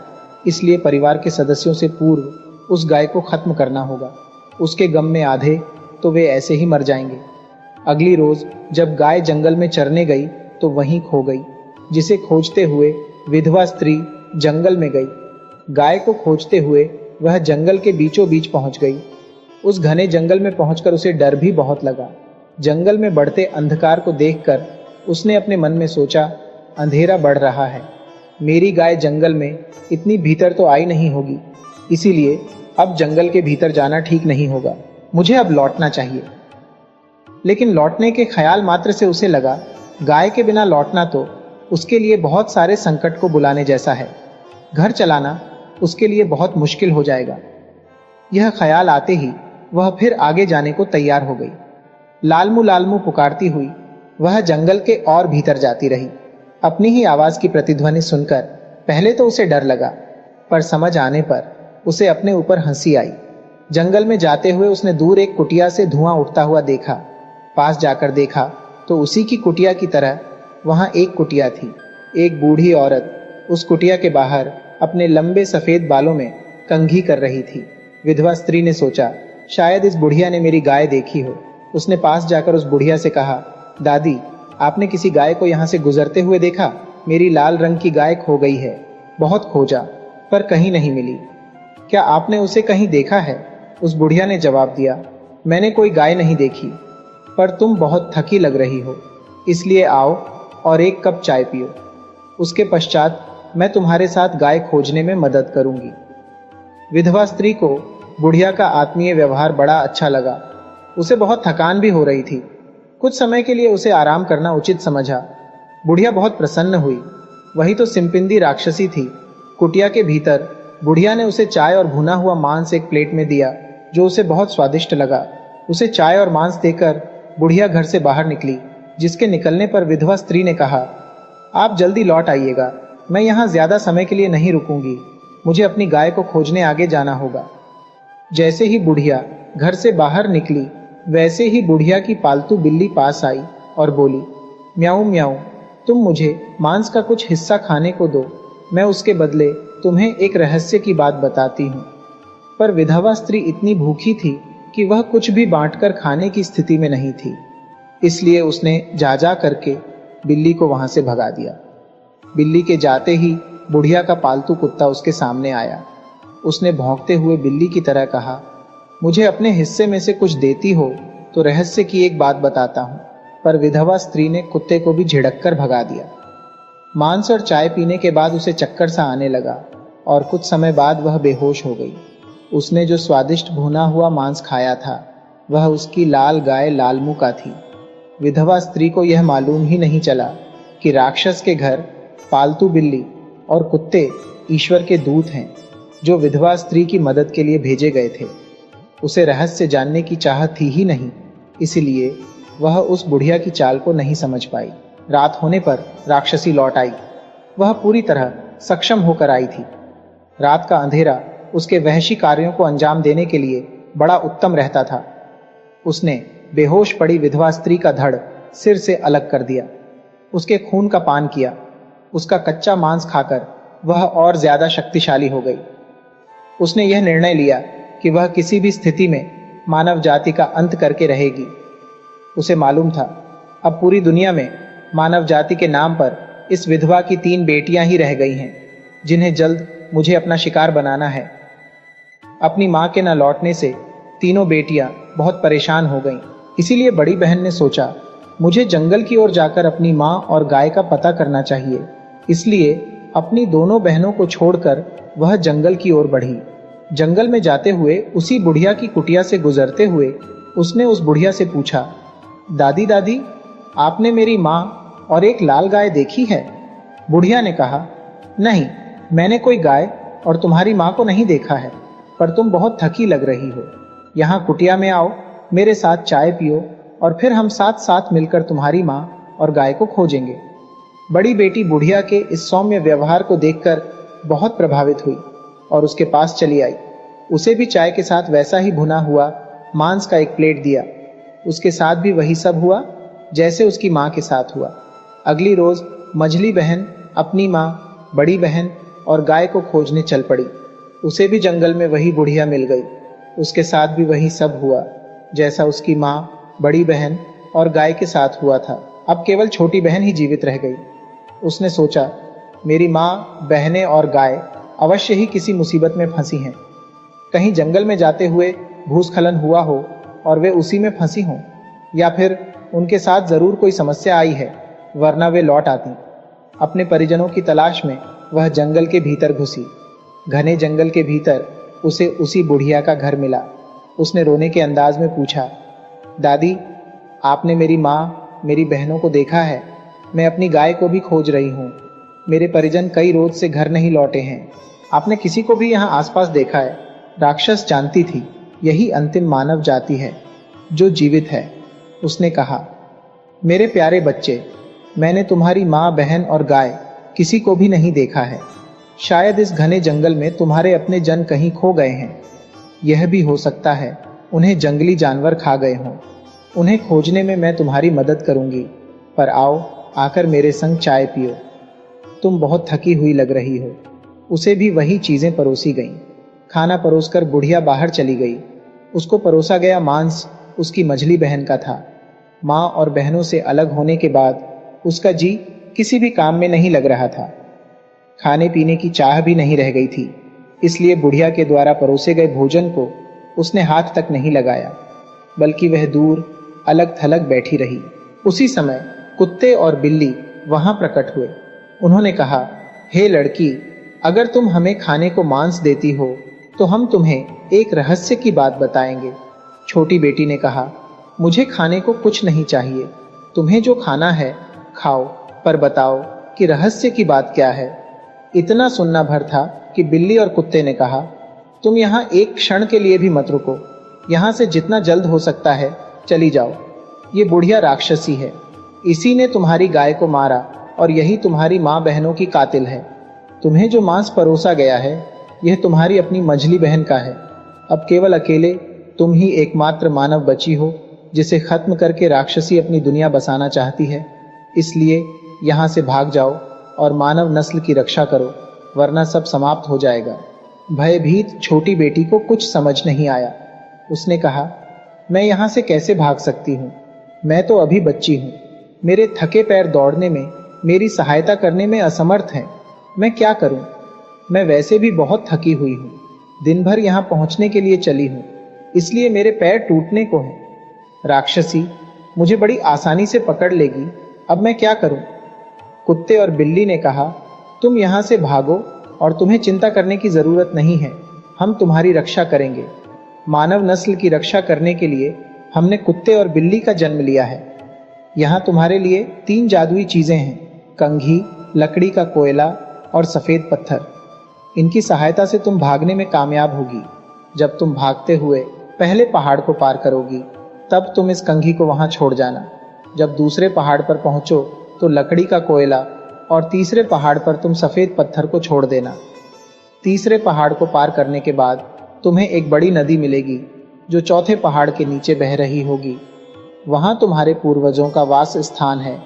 इसलिए परिवार के सदस्यों से पूर्व उस गाय को खत्म करना होगा। उसके गम में आधे तो वे ऐसे ही मर जाएंगे। अगली रोज जब गाय जंगल में चरने गई तो वहीं खो गई। जिसे खोजते हुए विधवा स्त्री जंगल में गई। गाय को खोजते हुए वह जंगल के बीचों बीच पहुंच गई। उस घने जंगल में पहुंचकर उसे डर भी बहुत लगा। जंगल में बढ़ते अंधकार को देखकर उसने अपने मन में सोचा, अंधेरा बढ़ रहा है, मेरी गाय जंगल में इतनी भीतर तो आई नहीं होगी, इसीलिए अब जंगल के भीतर जाना ठीक नहीं होगा, मुझे अब लौटना चाहिए। लेकिन लौटने के ख्याल मात्र से उसे लगा, गाय के बिना लौटना तो उसके लिए बहुत सारे संकट को बुलाने जैसा है। घर चलाना उसके लिए बहुत मुश्किल हो जाएगा। यह ख्याल आते ही वह फिर आगे जाने को तैयार हो गई। लालमू लालमू पुकारती हुई वह जंगल के और भीतर जाती रही। अपनी ही आवाज की प्रतिध्वनि सुनकर पहले तो उसे डर लगा, पर समझ आने पर उसे अपने ऊपर हंसी आई। जंगल में जाते हुए उसने दूर एक कुटिया से धुआं उठता हुआ देखा। पास जाकर देखा तो उसी की कुटिया की तरह वहां एक कुटिया थी। एक बूढ़ी औरत उस कुटिया के बाहर अपने लंबे सफेद बालों में कंघी कर रही थी। विधवा स्त्री ने सोचा, शायद इस बुढ़िया ने मेरी गाय देखी हो। उसने पास जाकर उस बुढ़िया से कहा, दादी, आपने किसी गाय को यहाँ से गुजरते हुए देखा? मेरी लाल रंग की गाय खो गई है। बहुत खोजा पर कहीं नहीं मिली। क्या आपने उसे कहीं देखा है? उस बुढ़िया ने जवाब दिया, मैंने कोई गाय नहीं देखी, पर तुम बहुत थकी लग रही हो, इसलिए आओ और एक कप चाय पियो। उसके पश्चात मैं तुम्हारे साथ गाय खोजने में मदद करूंगी। विधवा स्त्री को बुढ़िया का आत्मीय व्यवहार बड़ा अच्छा लगा। उसे बहुत थकान भी हो रही थी। कुछ समय के लिए उसे आराम करना उचित समझा। बुढ़िया बहुत प्रसन्न हुई। वही तो सिंपिंदी राक्षसी थी। कुटिया के भीतर बुढ़िया ने उसे चाय और भुना हुआ मांस एक प्लेट में दिया, जो उसे बहुत स्वादिष्ट लगा। उसे चाय और मांस देकर बुढ़िया घर से बाहर निकली, जिसके निकलने पर विधवा स्त्री ने कहा, आप जल्दी लौट आइएगा, मैं यहाँ ज्यादा समय के लिए नहीं रुकूंगी, मुझे अपनी गाय को खोजने आगे जाना होगा। जैसे ही बुढ़िया घर से बाहर निकली, वैसे ही बुढ़िया की पालतू बिल्ली पास आई और बोली, म्याऊं म्याऊं, तुम मुझे मांस का कुछ हिस्सा खाने को दो, मैं उसके बदले तुम्हें एक रहस्य की बात बताती हूँ। पर विधवा स्त्री इतनी भूखी थी कि वह कुछ भी बांटकर खाने की स्थिति में नहीं थी, इसलिए उसने जा जा करके बिल्ली को वहां से भगा दिया। बिल्ली के जाते ही बुढ़िया का पालतू कुत्ता उसके सामने आया। उसने भौंकते हुए बिल्ली की तरह कहा, मुझे अपने हिस्से में से कुछ देती हो तो रहस्य की एक बात बताता हूं। पर विधवा स्त्री ने कुत्ते को भी झिड़क कर भगा दिया। मांस और चाय पीने के बाद उसे चक्कर सा आने लगा और कुछ समय बाद वह बेहोश हो गई। उसने जो स्वादिष्ट भुना हुआ मांस खाया था, वह उसकी लाल गाय लालमू का थी। विधवा स्त्री को यह मालूम ही नहीं चला कि राक्षस के घर पालतू बिल्ली और कुत्ते ईश्वर के दूत हैं, जो विधवा स्त्री की मदद के लिए भेजे गए थे। उसे रहस्य जानने की चाहत थी ही नहीं, इसलिए वह उस बुढ़िया की चाल को नहीं समझ पाई। रात होने पर राक्षसी लौट आई। वह पूरी तरह सक्षम होकर आई थी। रात का अंधेरा उसके वहशी कार्यों को अंजाम देने के लिए बड़ा उत्तम रहता था। उसने बेहोश पड़ी विधवा स्त्री का धड़ सिर से अलग कर दिया, उसके खून का पान किया। उसका कच्चा मांस खाकर वह और ज्यादा शक्तिशाली हो गई। उसने यह निर्णय लिया कि वह किसी भी स्थिति में मानव जाति का अंत करके रहेगी। उसे मालूम था अब पूरी दुनिया में मानव जाति के नाम पर इस विधवा की 3 बेटियां ही रह गई हैं, जिन्हें जल्द मुझे अपना शिकार बनाना है। अपनी मां के न लौटने से तीनों बेटियां बहुत परेशान हो गईं। इसीलिए बड़ी बहन ने सोचा, मुझे जंगल की ओर जाकर अपनी मां और गाय का पता करना चाहिए। इसलिए अपनी दोनों बहनों को छोड़कर वह जंगल की ओर बढ़ी। जंगल में जाते हुए उसी बुढ़िया की कुटिया से गुजरते हुए उसने उस बुढ़िया से पूछा, दादी दादी, आपने मेरी मां और एक लाल गाय देखी है? बुढ़िया ने कहा, नहीं, मैंने कोई गाय और तुम्हारी मां को नहीं देखा है, पर तुम बहुत थकी लग रही हो। यहाँ कुटिया में आओ, मेरे साथ चाय पियो और फिर हम साथ साथ मिलकर तुम्हारी मां और गाय को खोजेंगे। बड़ी बेटी बुढ़िया के इस सौम्य व्यवहार को देखकर बहुत प्रभावित हुई और उसके पास चली आई। उसे भी चाय के साथ वैसा ही भुना हुआ मांस का एक प्लेट दिया। उसके साथ भी वही सब हुआ जैसे उसकी मां के साथ हुआ। अगली रोज मझली बहन अपनी मां, बड़ी बहन और गाय को खोजने चल पड़ी। उसे भी जंगल में वही बुढ़िया मिल गई। उसके साथ भी वही सब हुआ जैसा उसकी मां, बड़ी बहन और गाय के साथ हुआ था। अब केवल छोटी बहन ही जीवित रह गई। उसने सोचा, मेरी मां, बहनें और गाय अवश्य ही किसी मुसीबत में फंसी हैं। कहीं जंगल में जाते हुए भूस्खलन हुआ हो और वे उसी में फंसी हों, या फिर उनके साथ जरूर कोई समस्या आई है, वरना वे लौट आती। अपने परिजनों की तलाश में वह जंगल के भीतर घुसी। घने जंगल के भीतर उसे उसी बुढ़िया का घर मिला। उसने रोने के अंदाज में पूछा, दादी, आपने मेरी माँ, मेरी बहनों को देखा है? मैं अपनी गाय को भी खोज रही हूँ। मेरे परिजन कई रोज से घर नहीं लौटे हैं। आपने किसी को भी यहाँ आसपास देखा है? राक्षस जानती थी यही अंतिम मानव जाति है जो जीवित है। उसने कहा, मेरे प्यारे बच्चे, मैंने तुम्हारी माँ, बहन और गाय किसी को भी नहीं देखा है। शायद इस घने जंगल में तुम्हारे अपने जन कहीं खो गए हैं। यह भी हो सकता है उन्हें जंगली जानवर खा गए हों। उन्हें खोजने में मैं तुम्हारी मदद करूंगी, पर आओ, आकर मेरे संग चाय पियो। तुम बहुत थकी हुई लग रही हो। उसे भी वही चीजें परोसी गईं। खाना परोसकर बुढ़िया बाहर चली गई। उसको परोसा गया मांस उसकी मझली बहन का था। माँ और बहनों से अलग होने के बाद उसका जी किसी भी काम में नहीं लग रहा था। खाने पीने की चाह भी नहीं रह गई थी, इसलिए बुढ़िया के द्वारा परोसे गए भोजन को उसने हाथ तक नहीं लगाया, बल्कि वह दूर अलग थलग बैठी रही। उसी समय कुत्ते और बिल्ली वहां प्रकट हुए। उन्होंने कहा, हे लड़की, अगर तुम हमें खाने को मांस देती हो तो हम तुम्हें एक रहस्य की बात बताएंगे। छोटी बेटी ने कहा, मुझे खाने को कुछ नहीं चाहिए, तुम्हें जो खाना है खाओ, पर बताओ कि रहस्य की बात क्या है। इतना सुनना भर था कि बिल्ली और कुत्ते ने कहा, तुम यहाँ एक क्षण के लिए भी मत रुको, यहाँ से जितना जल्द हो सकता है चली जाओ। ये बुढ़िया राक्षसी है, इसी ने तुम्हारी गाय को मारा और यही तुम्हारी माँ बहनों की कातिल है। तुम्हें जो मांस परोसा गया है यह तुम्हारी अपनी मझली बहन का है। अब केवल अकेले तुम ही एकमात्र मानव बची हो जिसे खत्म करके राक्षसी अपनी दुनिया बसाना चाहती है। इसलिए यहाँ से भाग जाओ और मानव नस्ल की रक्षा करो, वरना सब समाप्त हो जाएगा। भयभीत छोटी बेटी को कुछ समझ नहीं आया। उसने कहा, मैं यहाँ से कैसे भाग सकती हूँ? मैं तो अभी बच्ची हूँ, मेरे थके पैर दौड़ने में, मेरी सहायता करने में असमर्थ हैं। मैं क्या करूँ? मैं वैसे भी बहुत थकी हुई हूँ, दिन भर यहाँ पहुँचने के लिए चली हूँ, इसलिए मेरे पैर टूटने को हैं। राक्षसी मुझे बड़ी आसानी से पकड़ लेगी, अब मैं क्या करूँ? कुत्ते और बिल्ली ने कहा, तुम यहाँ से भागो और तुम्हें चिंता करने की जरूरत नहीं है, हम तुम्हारी रक्षा करेंगे। मानव नस्ल की रक्षा करने के लिए हमने कुत्ते और बिल्ली का जन्म लिया है। यहाँ तुम्हारे लिए 3 जादुई चीजें हैं, कंघी, लकड़ी का कोयला और सफेद पत्थर। इनकी सहायता से तुम भागने में कामयाब होगी। जब तुम भागते हुए पहले पहाड़ को पार करोगी, तब तुम इस कंघी को वहां छोड़ जाना। जब दूसरे पहाड़ पर पहुंचो तो लकड़ी का कोयला और तीसरे पहाड़ पर तुम सफेद पत्थर को छोड़ देना। तीसरे पहाड़ को पार करने के बाद तुम्हें एक बड़ी नदी मिलेगी जो चौथे पहाड़ के नीचे बह रही होगी। वहां तुम्हारे पूर्वजों का वास स्थान है,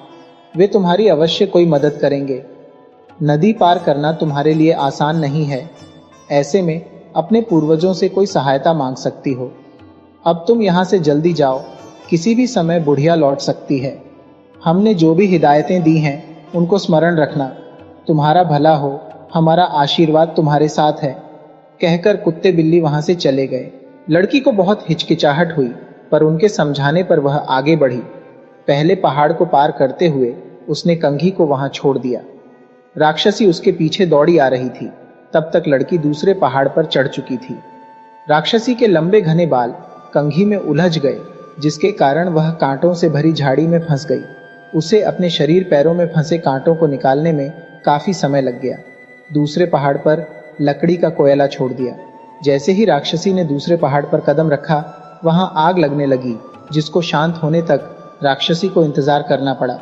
वे तुम्हारी अवश्य कोई मदद करेंगे। नदी पार करना तुम्हारे लिए आसान नहीं है, ऐसे में अपने पूर्वजों से कोई सहायता मांग सकती हो। अब तुम यहाँ से जल्दी जाओ, किसी भी समय बुढ़िया लौट सकती है। हमने जो भी हिदायतें दी हैं उनको स्मरण रखना। तुम्हारा भला हो, हमारा आशीर्वाद तुम्हारे साथ है। कहकर कुत्ते बिल्ली वहां से चले गए। लड़की को बहुत हिचकिचाहट हुई, पर उनके समझाने पर वह आगे बढ़ी। पहले पहाड़ को पार करते हुए उसने कंघी को वहां छोड़ दिया। राक्षसी उसके पीछे दौड़ी आ रही थी, तब तक लड़की दूसरे पहाड़ पर चढ़ चुकी थी। राक्षसी के लंबे घने बाल कंघी में उलझ गए, जिसके कारण वह कांटों से भरी झाड़ी में फंस गई। उसे अपने शरीर पैरों में फंसे कांटों को निकालने में काफी समय लग गया। दूसरे पहाड़ पर लकड़ी का कोयला छोड़ दिया। जैसे ही राक्षसी ने दूसरे पहाड़ पर कदम रखा, वहां आग लगने लगी, जिसको शांत होने तक राक्षसी को इंतजार करना पड़ा।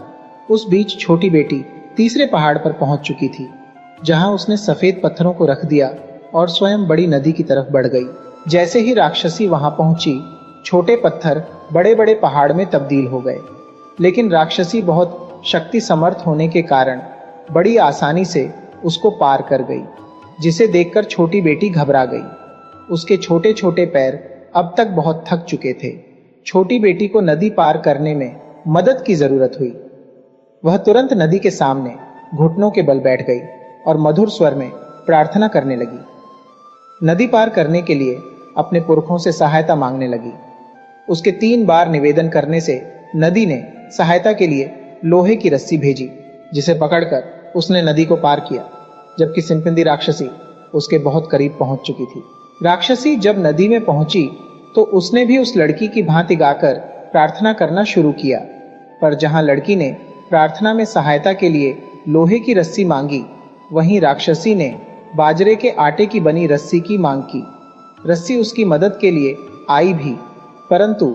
उस बीच छोटी बेटी तीसरे पहाड़ पर पहुंच चुकी थी, जहां उसने सफेद पत्थरों को रख दिया और स्वयं बड़ी नदी की तरफ बढ़ गई। जैसे ही राक्षसी वहां पहुंची, छोटे पत्थर बड़े बड़े पहाड़ में तब्दील हो गए। लेकिन राक्षसी बहुत शक्ति समर्थ होने के कारण बड़ी आसानी से उसको पार कर गई, जिसे देखकर छोटी बेटी घबरा गई। उसके छोटे छोटे पैर अब तक बहुत थक चुके थे। छोटी बेटी को नदी पार करने में मदद की जरूरत हुई। वह तुरंत नदी के सामने घुटनों के बल बैठ गई और मधुर स्वर में प्रार्थना करने लगी। नदी पार करने के लिए अपने पुरखों से सहायता मांगने लगी। उसके 3 बार निवेदन करने से नदी ने सहायता के लिए लोहे की रस्सी भेजी, जिसे पकड़कर उसने नदी को पार किया, जबकि सिंपिंदी राक्षसी उसके बहुत करीब पहुंच चुकी थी। राक्षसी जब नदी में पहुंची तो उसने भी उस लड़की की भांति गाकर प्रार्थना करना शुरू किया, पर जहां लड़की ने प्रार्थना में सहायता के लिए लोहे की रस्सी मांगी, वहीं राक्षसी ने बाजरे के आटे की बनी रस्सी की मांग की। रस्सी उसकी मदद के लिए आई भी, परंतु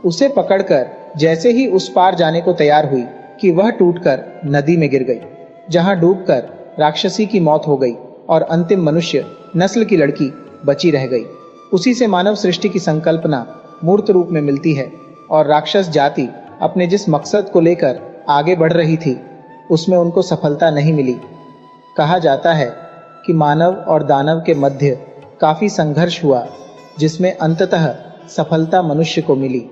उसे पकड़कर जैसे ही उस पार जाने को तैयार हुई कि वह टूटकर नदी में गिर गई, जहां डूबकर राक्षसी की मौत हो गई और अंतिम मनुष्य नस्ल की लड़की बची रह गई। उसी से मानव सृष्टि की संकल्पना मूर्त रूप में मिलती है और राक्षस जाति अपने जिस मकसद को लेकर आगे बढ़ रही थी, उसमें उनको सफलता नहीं मिली। कहा जाता है कि मानव और दानव के मध्य काफी संघर्ष हुआ, जिसमें अंततः सफलता मनुष्य को मिली।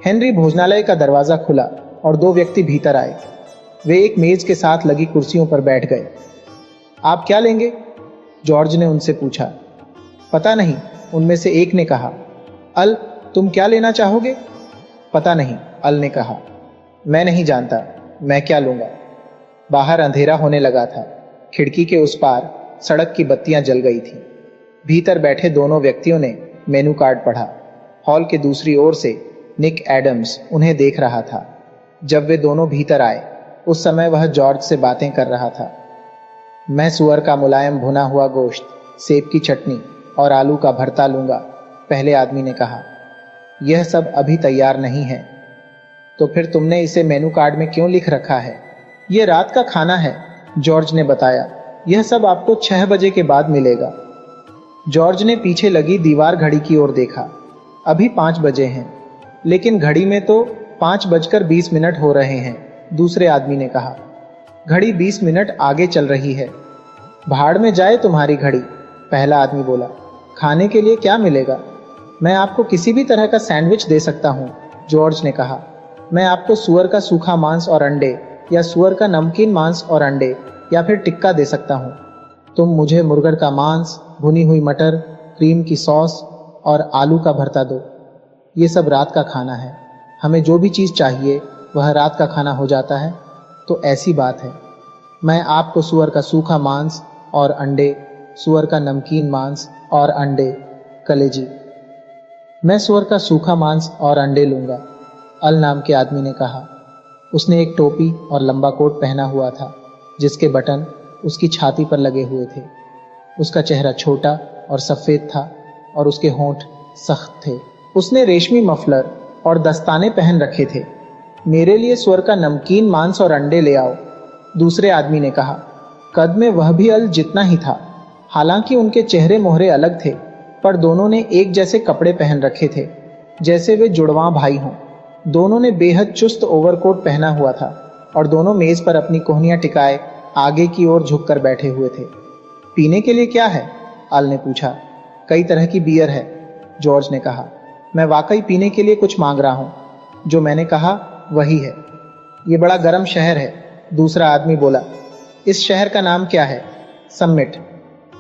हेनरी भोजनालय का दरवाजा खुला और दो व्यक्ति भीतर आए। वे एक मेज के साथ लगी कुर्सियों पर बैठ गए। आप क्या लेंगे? जॉर्ज ने उनसे पूछा। पता नहीं, उनमें से एक ने कहा। अल, तुम क्या लेना चाहोगे? पता नहीं, अल ने कहा। मैं नहीं जानता, मैं क्या लूंगा। बाहर अंधेरा होने लगा था। खिड़की के उस पार सड़क की बत्तियां जल गई थी। भीतर बैठे दोनों व्यक्तियों ने मेनू कार्ड पढ़ा। हॉल के दूसरी ओर से निक एडम्स उन्हें देख रहा था। जब वे दोनों भीतर आए, उस समय वह जॉर्ज से बातें कर रहा था। मैं सुअर का मुलायम भुना हुआ गोश्त, सेब की चटनी और आलू का भरता लूंगा, पहले आदमी ने कहा। यह सब अभी तैयार नहीं है। तो फिर तुमने इसे मेनू कार्ड में क्यों लिख रखा है? यह रात का खाना है, जॉर्ज ने बताया। यह सब आपको 6 बजे के बाद मिलेगा। जॉर्ज ने पीछे लगी दीवार घड़ी की ओर देखा। अभी 5 बजे हैं। लेकिन घड़ी में तो 5:20 हो रहे हैं, दूसरे आदमी ने कहा। घड़ी 20 मिनट आगे चल रही है। भाड़ में जाए तुम्हारी घड़ी, पहला आदमी बोला। खाने के लिए क्या मिलेगा? मैं आपको किसी भी तरह का सैंडविच दे सकता हूं, जॉर्ज ने कहा। मैं आपको सुअर का सूखा मांस और अंडे, या सुअर का नमकीन मांस और अंडे, या फिर टिक्का दे सकता हूं। तुम मुझे मुर्गर का मांस, भुनी हुई मटर, क्रीम की सॉस और आलू का भरता दो। ये सब रात का खाना है। हमें जो भी चीज़ चाहिए वह रात का खाना हो जाता है, तो ऐसी बात है। मैं आपको सुअर का सूखा मांस और अंडे, सुअर का नमकीन मांस और अंडे, कलेजी। मैं सुअर का सूखा मांस और अंडे लूंगा, अल नाम के आदमी ने कहा। उसने एक टोपी और लंबा कोट पहना हुआ था, जिसके बटन उसकी छाती पर लगे हुए थे। उसका चेहरा छोटा और सफ़ेद था और उसके होंठ सख्त थे। उसने रेशमी मफलर और दस्ताने पहन रखे थे। मेरे लिए सुअर का नमकीन मांस और अंडे ले आओ, दूसरे आदमी ने कहा। कद में वह भी अल जितना ही था। हालांकि उनके चेहरे मोहरे अलग थे, पर दोनों ने एक जैसे कपड़े पहन रखे थे, जैसे वे जुड़वां भाई हों। दोनों ने बेहद चुस्त ओवरकोट पहना हुआ था और दोनों मेज पर अपनी कोहनियां टिकाए आगे की ओर झुककर बैठे हुए थे। पीने के लिए क्या है? अल ने पूछा। कई तरह की बियर है, जॉर्ज ने कहा। मैं वाकई पीने के लिए कुछ मांग रहा हूं। जो मैंने कहा वही है। ये बड़ा गर्म शहर है, दूसरा आदमी बोला। इस शहर का नाम क्या है? समिट।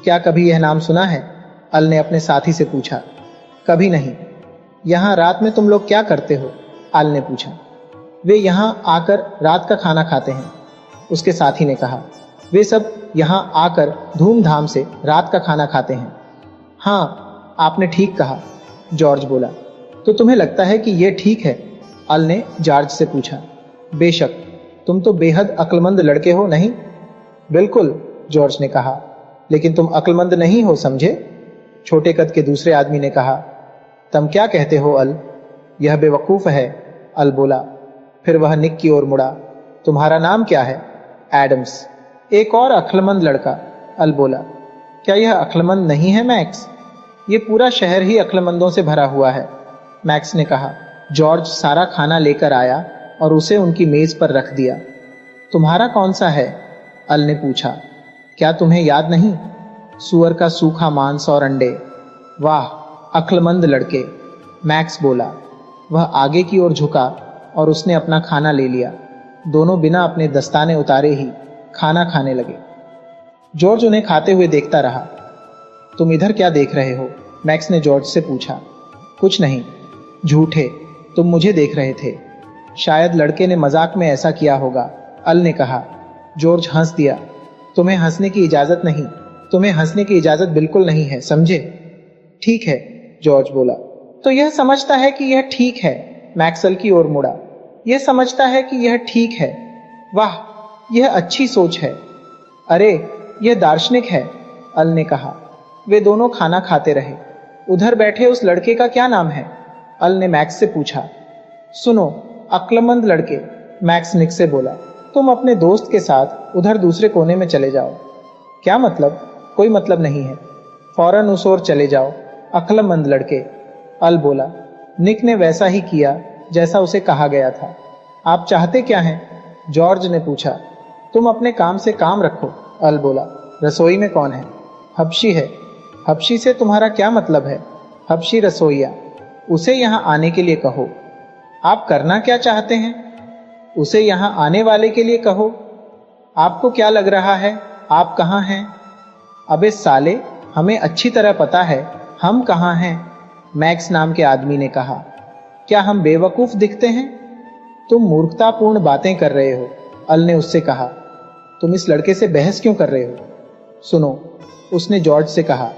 क्या कभी यह नाम सुना है? अल ने अपने साथी से पूछा। कभी नहीं। यहाँ रात में तुम लोग क्या करते हो? अल ने पूछा। वे यहाँ आकर रात का खाना खाते हैं, उसके साथी ने कहा। वे सब यहाँ आकर धूमधाम से रात का खाना खाते हैं। हाँ, आपने ठीक कहा, जॉर्ज बोला। तो तुम्हें लगता है कि यह ठीक है? अल ने जॉर्ज से पूछा। बेशक, तुम तो बेहद अक्लमंद लड़के हो, नहीं? बिल्कुल, जॉर्ज ने कहा। लेकिन तुम अक्लमंद नहीं हो, समझे? छोटे कद के दूसरे आदमी ने कहा। तुम क्या कहते हो अल? यह बेवकूफ है, अल बोला। फिर वह निक की ओर मुड़ा। तुम्हारा नाम क्या है? एडम्स। एक और अक्लमंद लड़का, अल बोला। क्या यह अक्लमंद नहीं है, मैक्स? ये पूरा शहर ही अक्लमंदों से भरा हुआ है, मैक्स ने कहा। जॉर्ज सारा खाना लेकर आया और उसे उनकी मेज पर रख दिया। तुम्हारा कौन सा है? अल ने पूछा। क्या तुम्हें याद नहीं? सुअर का सूखा मांस और अंडे। वाह, अक्लमंद लड़के, मैक्स बोला। वह आगे की ओर झुका और उसने अपना खाना ले लिया। दोनों बिना अपने दस्ताने उतारे ही खाना खाने लगे। जॉर्ज उन्हें खाते हुए देखता रहा। तुम इधर क्या देख रहे हो? मैक्स ने जॉर्ज से पूछा। कुछ नहीं। झूठे, तुम मुझे देख रहे थे। शायद लड़के ने मजाक में ऐसा किया होगा, अल ने कहा। जॉर्ज हंस दिया। तुम्हें हंसने की इजाजत नहीं, तुम्हें हंसने की इजाजत बिल्कुल नहीं है, समझे? ठीक है, जॉर्ज बोला। तो यह समझता है कि यह ठीक है, मैक्स अल की ओर मुड़ा। यह समझता है कि यह ठीक है। वाह, यह अच्छी सोच है। अरे, यह दार्शनिक है, अल ने कहा। वे दोनों खाना खाते रहे। उधर बैठे उस लड़के का क्या नाम है? अल ने मैक्स से पूछा। सुनो, अक्लमंद लड़के, मैक्स निक से बोला। तुम अपने दोस्त के साथ उधर दूसरे कोने में चले जाओ। क्या मतलब? कोई मतलब नहीं है। फौरन उस ओर चले जाओ, अक्लमंद लड़के, अल बोला। निक ने वैसा ही किया जैसा उसे कहा गया था। आप चाहते क्या हैं? जॉर्ज ने पूछा। तुम अपने काम से काम रखो, अल बोला। रसोई में कौन है? हबशी है। हबशी से तुम्हारा क्या मतलब है? हबशी रसोइया, उसे यहाँ आने के लिए कहो। आप करना क्या चाहते हैं? उसे यहाँ आने वाले के लिए कहो। आपको क्या लग रहा है आप कहाँ हैं? अबे साले, हमें अच्छी तरह पता है हम कहाँ हैं, मैक्स नाम के आदमी ने कहा। क्या हम बेवकूफ दिखते हैं? तुम मूर्खतापूर्ण बातें कर रहे हो, अल ने उससे कहा। तुम इस लड़के से बहस क्यों कर रहे हो? सुनो, उसने जॉर्ज से कहा,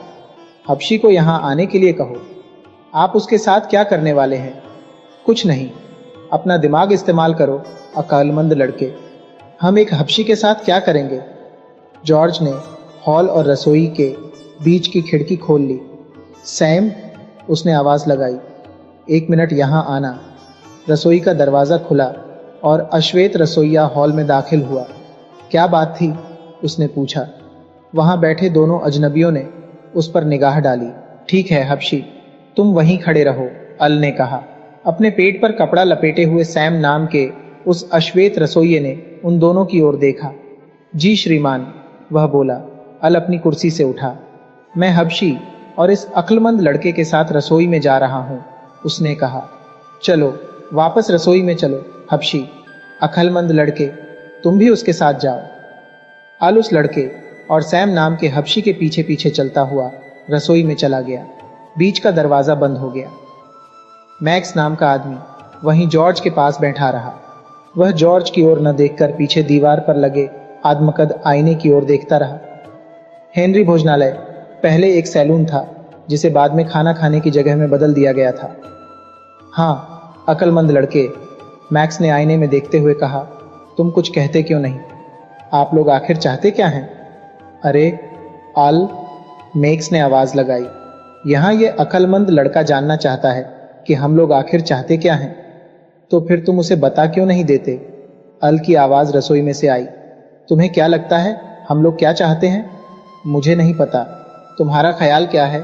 हबशी को यहां आने के लिए कहो। आप उसके साथ क्या करने वाले हैं? कुछ नहीं, अपना दिमाग इस्तेमाल करो, अक्लमंद लड़के। हम एक हबशी के साथ क्या करेंगे? जॉर्ज ने हॉल और रसोई के बीच की खिड़की खोल ली। सैम, उसने आवाज लगाई, 1 मिनट यहां आना। रसोई का दरवाजा खुला और अश्वेत रसोइया हॉल में दाखिल हुआ। क्या बात थी? उसने पूछा। वहां बैठे दोनों अजनबियों ने उस पर निगाह डाली। ठीक है हबशी, तुम वहीं खड़े रहो, अल ने कहा। अपने पेट पर कपड़ा लपेटे हुए सैम नाम के उस अश्वेत रसोइये ने उन दोनों की ओर देखा। जी श्रीमान, वह बोला। अल अपनी कुर्सी से उठा। मैं हबशी और इस अक्लमंद लड़के के साथ रसोई में जा रहा हूं, उसने कहा। चलो वापस रसोई में चलो हबशी। अक्लमंद लड़के, तुम भी उसके साथ जाओ। अल उस लड़के और सैम नाम के हबशी के पीछे पीछे चलता हुआ रसोई में चला गया। बीच का दरवाजा बंद हो गया। मैक्स नाम का आदमी वहीं जॉर्ज के पास बैठा रहा। वह जॉर्ज की ओर न देखकर पीछे दीवार पर लगे आदमकद आईने की ओर देखता रहा। हेनरी भोजनालय पहले एक सैलून था, जिसे बाद में खाना खाने की जगह में बदल दिया गया था। हाँ, अक्लमंद लड़के, मैक्स ने आईने में देखते हुए कहा। तुम कुछ कहते क्यों नहीं? आप लोग आखिर चाहते क्या हैं? अरे अल, मैक्स ने आवाज लगाई। यहां यह अक्लमंद लड़का जानना चाहता है कि हम लोग आखिर चाहते क्या हैं। तो फिर तुम उसे बता क्यों नहीं देते? अल की आवाज रसोई में से आई। तुम्हें क्या लगता है हम लोग क्या चाहते हैं? मुझे नहीं पता, तुम्हारा ख्याल क्या है?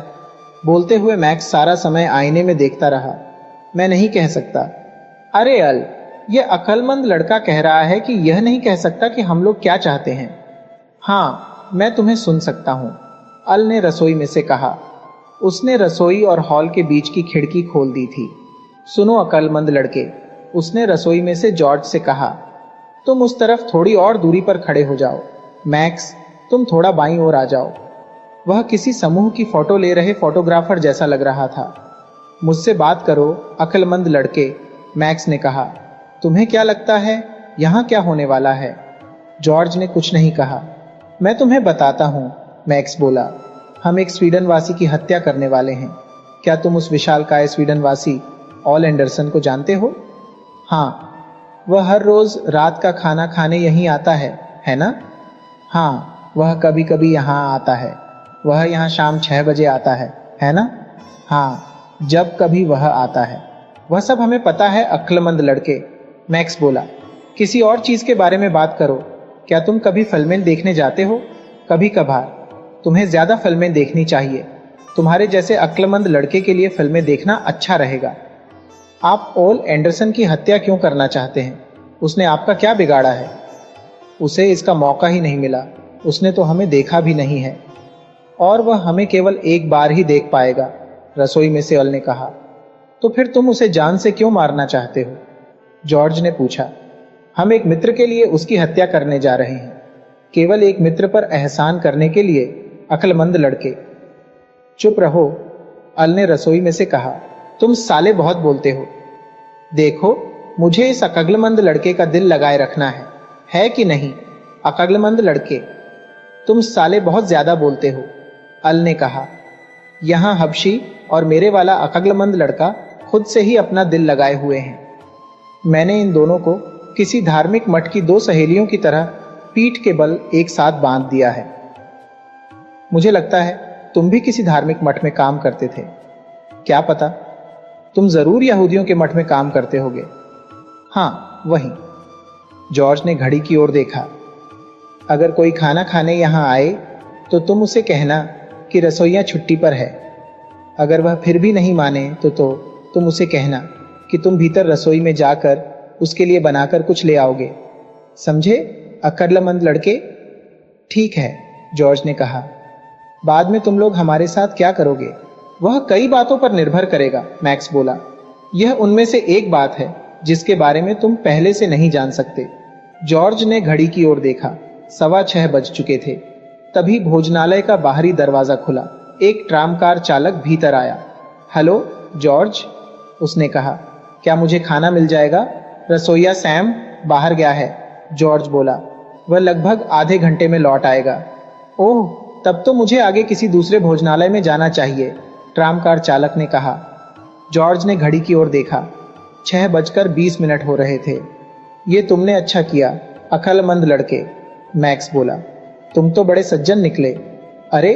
बोलते हुए मैक्स सारा समय आईने में देखता रहा। मैं नहीं कह सकता। अरे अल, यह अक्लमंद लड़का कह रहा है कि यह नहीं कह सकता कि हम लोग क्या चाहते हैं। हाँ, मैं तुम्हें सुन सकता हूं, अल ने रसोई में से कहा। उसने रसोई और हॉल के बीच की खिड़की खोल दी थी। सुनो अक्लमंद लड़के, उसने रसोई में से जॉर्ज से कहा। तुम उस तरफ थोड़ी और दूरी पर खड़े हो जाओ। मैक्स, तुम थोड़ा बाईं ओर आ जाओ। वह किसी समूह की फोटो ले रहे फोटोग्राफर जैसा लग रहा था। मुझसे बात करो अक्लमंद लड़के, मैक्स ने कहा। तुम्हें क्या लगता है यहां क्या होने वाला है? जॉर्ज ने कुछ नहीं कहा। मैं तुम्हें बताता हूं, मैक्स बोला। हम एक स्वीडनवासी की हत्या करने वाले हैं। क्या तुम उस विशालकाय स्वीडनवासी ऑल एंडरसन को जानते हो? हाँ, वह हर रोज रात का खाना खाने यहीं आता है ना? हाँ, वह कभी कभी यहाँ आता है। वह यहाँ शाम 6 बजे आता है ना? हाँ, जब कभी वह आता है। वह सब हमें पता है अक्लमंद लड़के, मैक्स बोला। किसी और चीज के बारे में बात करो। क्या तुम कभी फिल्में देखने जाते हो? कभी कभार। तुम्हें ज्यादा फिल्में देखनी चाहिए। तुम्हारे जैसे अक्लमंद लड़के के लिए फिल्में देखना अच्छा रहेगा। आप ऑल एंडरसन की हत्या क्यों करना चाहते हैं? उसने आपका क्या बिगाड़ा है? उसे इसका मौका ही नहीं मिला। उसने तो हमें देखा भी नहीं है, और वह हमें केवल एक बार ही देख पाएगा, रसोई में से अल ने कहा। तो फिर तुम उसे जान से क्यों मारना चाहते हो? जॉर्ज ने पूछा। हम एक मित्र के लिए उसकी हत्या करने जा रहे हैं, केवल एक मित्र पर एहसान करने के लिए, अक्लमंद लड़के। चुप रहो, अल ने रसोई में से कहा। तुम साले बहुत बोलते हो। देखो, मुझे इस अक्लमंद लड़के का दिल लगाए रखना है कि नहीं? अक्लमंद लड़के, तुम साले बहुत ज्यादा बोलते हो, अल ने कहा। यहां हबशी और मेरे वाला अक्लमंद लड़का खुद से ही अपना दिल लगाए हुए हैं। मैंने इन दोनों को किसी धार्मिक मठ की 2 सहेलियों की तरह पीठ के बल एक साथ बांध दिया है। मुझे लगता है तुम भी किसी धार्मिक मठ में काम करते थे। क्या पता, तुम जरूर यहूदियों के मठ में काम करते होगे। हाँ, वही। जॉर्ज ने घड़ी की ओर देखा। अगर कोई खाना खाने यहां आए तो तुम उसे कहना कि रसोइया छुट्टी पर है। अगर वह फिर भी नहीं माने तो तुम उसे कहना कि तुम भीतर रसोई में जाकर उसके लिए बनाकर कुछ ले आओगे। समझे? अक्लमंद लड़के। ठीक है, जॉर्ज ने कहा। बाद में तुम लोग हमारे साथ क्या करोगे? वह कई बातों पर निर्भर करेगा, मैक्स बोला। यह उनमें से एक बात है जिसके बारे में तुम पहले से नहीं जान सकते। जॉर्ज ने घड़ी की ओर देखा। 6:15 बज चुके थे। तभी भोजनालय का बाहरी दरवाजा खुला। एक ट्रामकार चालक भीतर आया। हेलो जॉर्ज, उसने कहा, क्या मुझे खाना मिल जाएगा? रसोइया सैम बाहर गया है, जॉर्ज बोला। वह लगभग आधे घंटे में लौट आएगा। ओह, तब तो मुझे आगे किसी दूसरे भोजनालय में जाना चाहिए, ट्रामकार चालक ने कहा। जॉर्ज ने घड़ी की ओर देखा। 6:20 हो रहे थे। ये तुमने अच्छा किया, अक्लमंद लड़के, मैक्स बोला। तुम तो बड़े सज्जन निकले। अरे,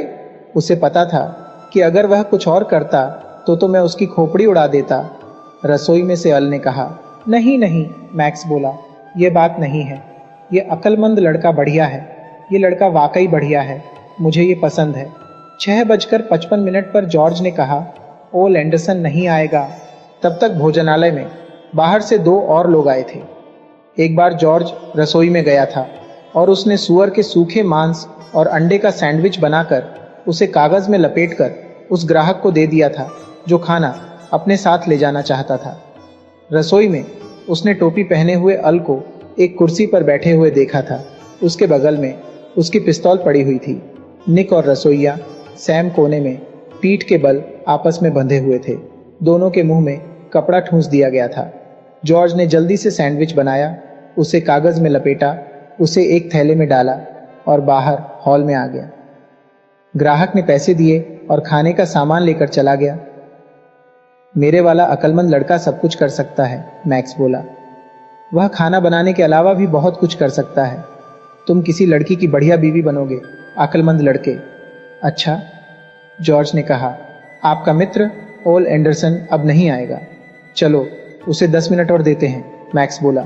उसे पता था कि अगर वह कुछ और करता तो मैं उसकी खोपड़ी उड़ा देता, रसोई में से अल ने कहा। नहीं नहीं, मैक्स बोला, यह बात नहीं है। ये अक्लमंद लड़का बढ़िया है। ये लड़का वाकई बढ़िया है, मुझे ये पसंद है। 6:55 पर जॉर्ज ने कहा, ओल एंडरसन नहीं आएगा। तब तक भोजनालय में बाहर से 2 और लोग आए थे। एक बार जॉर्ज रसोई में गया था और उसने सूअर के सूखे मांस और अंडे का सैंडविच बनाकर उसे कागज में लपेटकर उस ग्राहक को दे दिया था जो खाना अपने साथ ले जाना चाहता था। रसोई में उसने टोपी पहने हुए अल को एक कुर्सी पर बैठे हुए देखा था। उसके बगल में उसकी पिस्तौल पड़ी हुई थी। निक और रसोइया सैम कोने में पीठ के बल आपस में बंधे हुए थे। दोनों के मुंह में कपड़ा ठूंस दिया गया था। जॉर्ज ने जल्दी से सैंडविच बनाया, उसे कागज में लपेटा, उसे एक थैले में डाला और बाहर हॉल में आ गया। ग्राहक ने पैसे दिए और खाने का सामान लेकर चला गया। मेरे वाला अक्लमंद लड़का सब कुछ कर सकता है, मैक्स बोला। वह खाना बनाने के अलावा भी बहुत कुछ कर सकता है। तुम किसी लड़की की बढ़िया बीवी बनोगे, अक्लमंद लड़के। अच्छा, जॉर्ज ने कहा। आपका मित्र ओल एंडरसन अब नहीं आएगा। चलो उसे 10 मिनट और देते हैं, मैक्स बोला।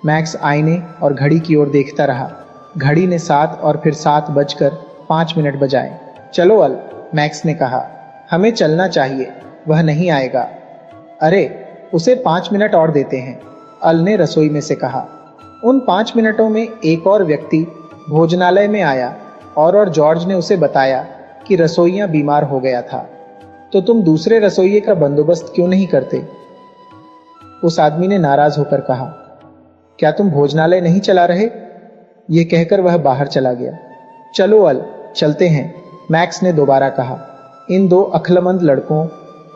मैक्स आईने और घड़ी की ओर देखता रहा। घड़ी ने 7 और फिर 7:05 बजाए। चलो अल, मैक्स ने कहा, हमें चलना चाहिए, वह नहीं आएगा। अरे, उसे 5 मिनट और देते हैं, अल ने रसोई में से कहा। उन 5 मिनटों में एक और व्यक्ति भोजनालय में आया और जॉर्ज ने उसे बताया कि रसोइया बीमार हो गया था। तो तुम दूसरे रसोइये का बंदोबस्त क्यों नहीं करते? उस आदमी ने नाराज होकर कहा। क्या तुम भोजनालय नहीं चला रहे? यह कहकर वह बाहर चला गया। चलो अल, चलते हैं, मैक्स ने दोबारा कहा। इन 2 अक्लमंद लड़कों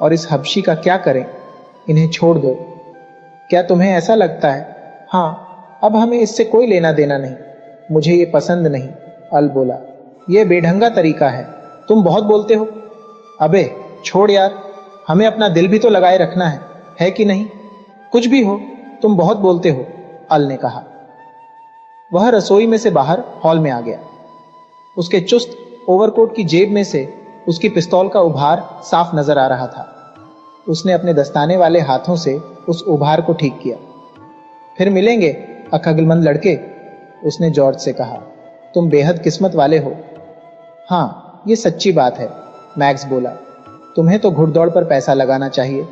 और इस हबशी का क्या करें? इन्हें छोड़ दो। क्या तुम्हें ऐसा लगता है? हाँ, अब हमें इससे कोई लेना देना नहीं। मुझे ये पसंद नहीं, अल बोला। यह बेढंगा तरीका है। तुम बहुत बोलते हो। अबे छोड़ यार, हमें अपना दिल भी तो लगाए रखना है कि नहीं? कुछ भी हो, तुम बहुत बोलते हो, अल ने कहा। वह रसोई में से बाहर हॉल में आ गया। उसके चुस्त ओवरकोट की जेब में से उसकी पिस्तौल का उभार साफ नजर आ रहा था। उसने अपने दस्ताने वाले हाथों से उस उभार को ठीक किया। फिर मिलेंगे अक्लमंद लड़के, उसने जॉर्ज से कहा। तुम बेहद किस्मत वाले हो। हाँ, ये सच्ची बात है, मैक्स बोला। तुम्हें तो घुड़दौड़ पर पैसा लगाना चाहिए,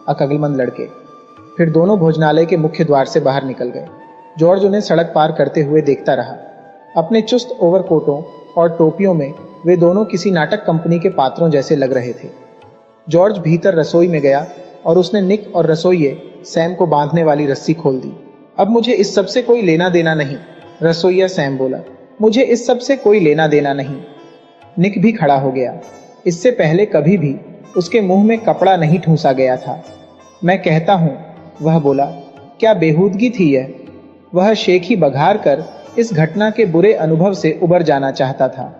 अक्लमंद लड़के। फिर दोनों भोजनालय के मुख्य द्वार से बाहर निकल गए। जॉर्ज उन्हें सड़क पार करते हुए देखता रहा। अपने चुस्त ओवरकोटों और टोपियों में वे दोनों किसी नाटक कंपनी के पात्रों जैसे लग रहे थे। जॉर्ज भीतर रसोई में गया और उसने निक और रसोइये सैम को बांधने वाली रस्सी खोल दी। अब मुझे इस सब से कोई लेना देना नहीं, रसोइया सैम बोला। मुझे इस सब से कोई लेना देना नहीं। निक भी खड़ा हो गया। इससे पहले कभी भी उसके मुंह में कपड़ा नहीं ठूंसा गया था। मैं कहता हूं, वह बोला। क्या बेहूदगी थी यह? वह शेखी बघार कर इस घटना के बुरे अनुभव से उबर जाना चाहता था।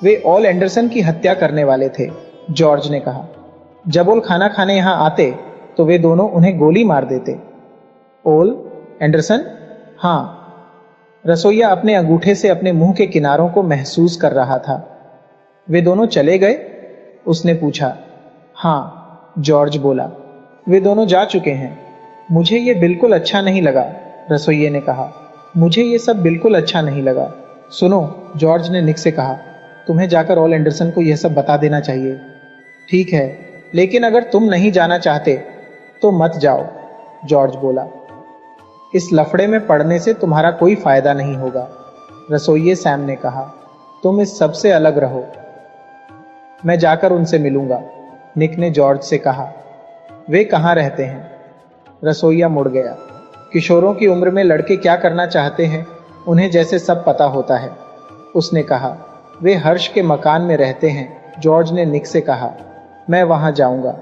वे ओल एंडरसन की हत्या करने वाले थे, जॉर्ज ने कहा। जब ओल खाना खाने यहां आते तो वे दोनों उन्हें गोली मार देते। ओल एंडरसन? हाँ। रसोइया अपने अंगूठे से अपने मुंह के किनारों को महसूस कर रहा था। वे दोनों चले गए? उसने पूछा। हाँ, जॉर्ज बोला। वे दोनों जा चुके हैं। मुझे ये बिल्कुल अच्छा नहीं लगा, रसोइये ने कहा। मुझे ये सब बिल्कुल अच्छा नहीं लगा। सुनो, जॉर्ज ने निक से कहा, तुम्हें जाकर ओल एंडरसन को यह सब बता देना चाहिए। ठीक है, लेकिन अगर तुम नहीं जाना चाहते तो मत जाओ, जॉर्ज बोला। इस लफड़े में पड़ने से तुम्हारा कोई फायदा नहीं होगा। रसोइये सैम ने कहा, तुम इस सब से अलग रहो। मैं जाकर उनसे मिलूंगा, निक ने जॉर्ज से कहा। वे कहाँ रहते हैं? रसोइया मुड़ गया। किशोरों की उम्र में लड़के क्या करना चाहते हैं उन्हें जैसे सब पता होता है। उसने कहा, वे हर्ष के मकान में रहते हैं। जॉर्ज ने निक से कहा, मैं वहां जाऊंगा।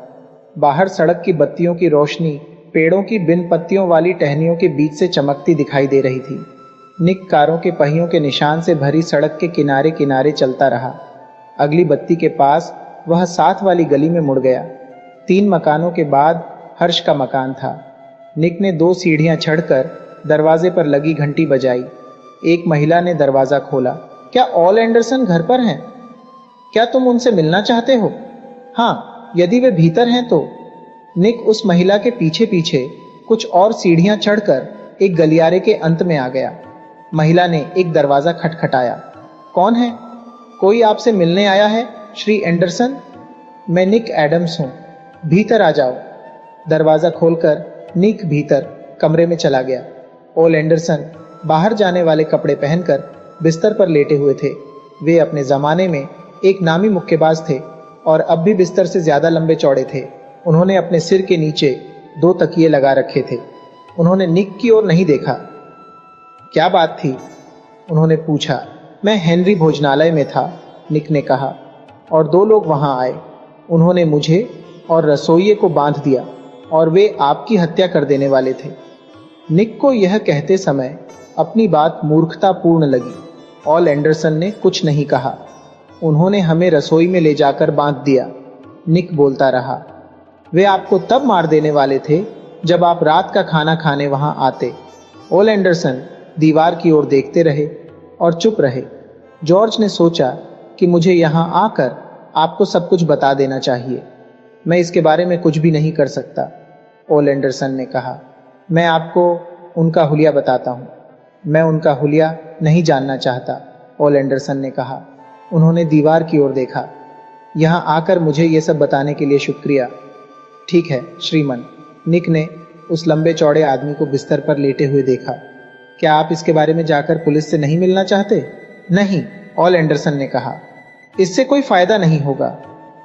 बाहर सड़क की बत्तियों की रोशनी पेड़ों की बिन पत्तियों वाली टहनियों के बीच से चमकती दिखाई दे रही थी। निक कारों के पहियों के निशान से भरी सड़क के किनारे किनारे चलता रहा। अगली बत्ती के पास वह साथ वाली गली में मुड़ गया। 3 मकानों के बाद हर्ष का मकान था। निक ने 2 सीढ़ियां चढ़कर दरवाजे पर लगी घंटी बजाई। एक महिला ने दरवाजा खोला। क्या ऑल एंडरसन घर पर हैं? क्या तुम उनसे मिलना चाहते हो? हाँ, यदि वे भीतर हैं तो। निक उस महिला के पीछे पीछे कुछ और सीढ़ियां चढ़कर एक गलियारे के अंत में आ गया। महिला ने एक दरवाजा खटखटाया। कौन है? कोई आपसे मिलने आया है, श्री एंडरसन? मैं निक एडम्स हूं, भीतर आ जाओ। दरवाजा खोलकर निक भीतर कमरे में चला गया। ऑल एंडरसन बाहर जाने वाले कपड़े पहनकर बिस्तर पर लेटे हुए थे। वे अपने जमाने में एक नामी मुक्केबाज थे और अब भी बिस्तर से ज्यादा लंबे चौड़े थे। उन्होंने अपने सिर के नीचे 2 तकिए लगा रखे थे। उन्होंने निक की ओर नहीं देखा। क्या बात थी? उन्होंने पूछा। मैं हेनरी भोजनालय में था, निक ने कहा, और 2 लोग वहां आए। उन्होंने मुझे और रसोइये को बांध दिया और वे आपकी हत्या कर देने वाले थे। निक को यह कहते समय अपनी बात मूर्खतापूर्ण लगी। ऑल एंडरसन ने कुछ नहीं कहा। उन्होंने हमें रसोई में ले जाकर बांध दिया, निक बोलता रहा। वे आपको तब मार देने वाले थे जब आप रात का खाना खाने वहां आते। ऑल एंडरसन दीवार की ओर देखते रहे और चुप रहे। जॉर्ज ने सोचा कि मुझे यहां आकर आपको सब कुछ बता देना चाहिए। मैं इसके बारे में कुछ भी नहीं कर सकता, ऑल एंडरसन ने कहा। मैं आपको उनका हुलिया बताता हूं। मैं उनका हुलिया नहीं जानना चाहता, ऑल एंडरसन ने कहा। उन्होंने दीवार की ओर देखा। यहां आकर मुझे यह सब बताने के लिए शुक्रिया। ठीक है श्रीमन। निक ने उस लंबे चौड़े आदमी को बिस्तर पर लेटे हुए देखा। क्या आप इसके बारे में जाकर पुलिस से नहीं मिलना चाहते? नहीं, ऑल एंडरसन ने कहा। इससे कोई फायदा नहीं होगा।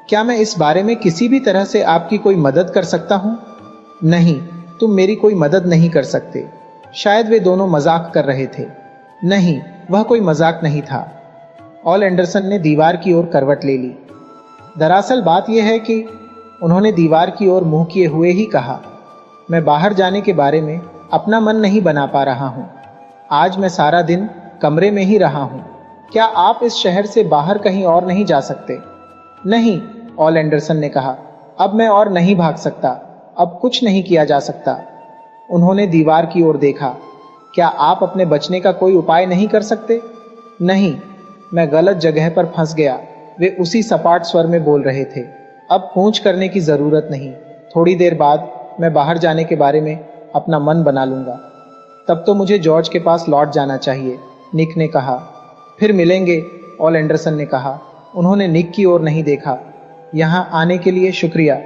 क्या मैं इस बारे में किसी भी तरह से आपकी कोई मदद कर सकता हूं? नहीं, तुम मेरी कोई मदद नहीं कर सकते। शायद वे दोनों मजाक कर रहे थे। नहीं, वह कोई मजाक नहीं था। ऑल एंडरसन ने दीवार की ओर करवट ले ली। दरअसल बात यह है कि उन्होंने दीवार की ओर मुंह किए हुए ही कहा, मैं बाहर जाने के बारे में अपना मन नहीं बना पा रहा हूं। आज मैं सारा दिन कमरे में ही रहा हूं। क्या आप इस शहर से बाहर कहीं और नहीं जा सकते? नहीं, ऑल एंडरसन ने कहा। अब मैं और नहीं भाग सकता। अब कुछ नहीं किया जा सकता। उन्होंने दीवार की ओर देखा। क्या आप अपने बचने का कोई उपाय नहीं कर सकते? नहीं, मैं गलत जगह पर फंस गया। वे उसी सपाट स्वर में बोल रहे थे। अब पूछ करने की जरूरत नहीं। थोड़ी देर बाद मैं बाहर जाने के बारे में अपना मन बना लूंगा। तब तो मुझे जॉर्ज के पास लौट जाना चाहिए, निक ने कहा। फिर मिलेंगे, ऑल एंडरसन ने कहा। उन्होंने निक की ओर नहीं देखा। यहां आने के लिए शुक्रिया।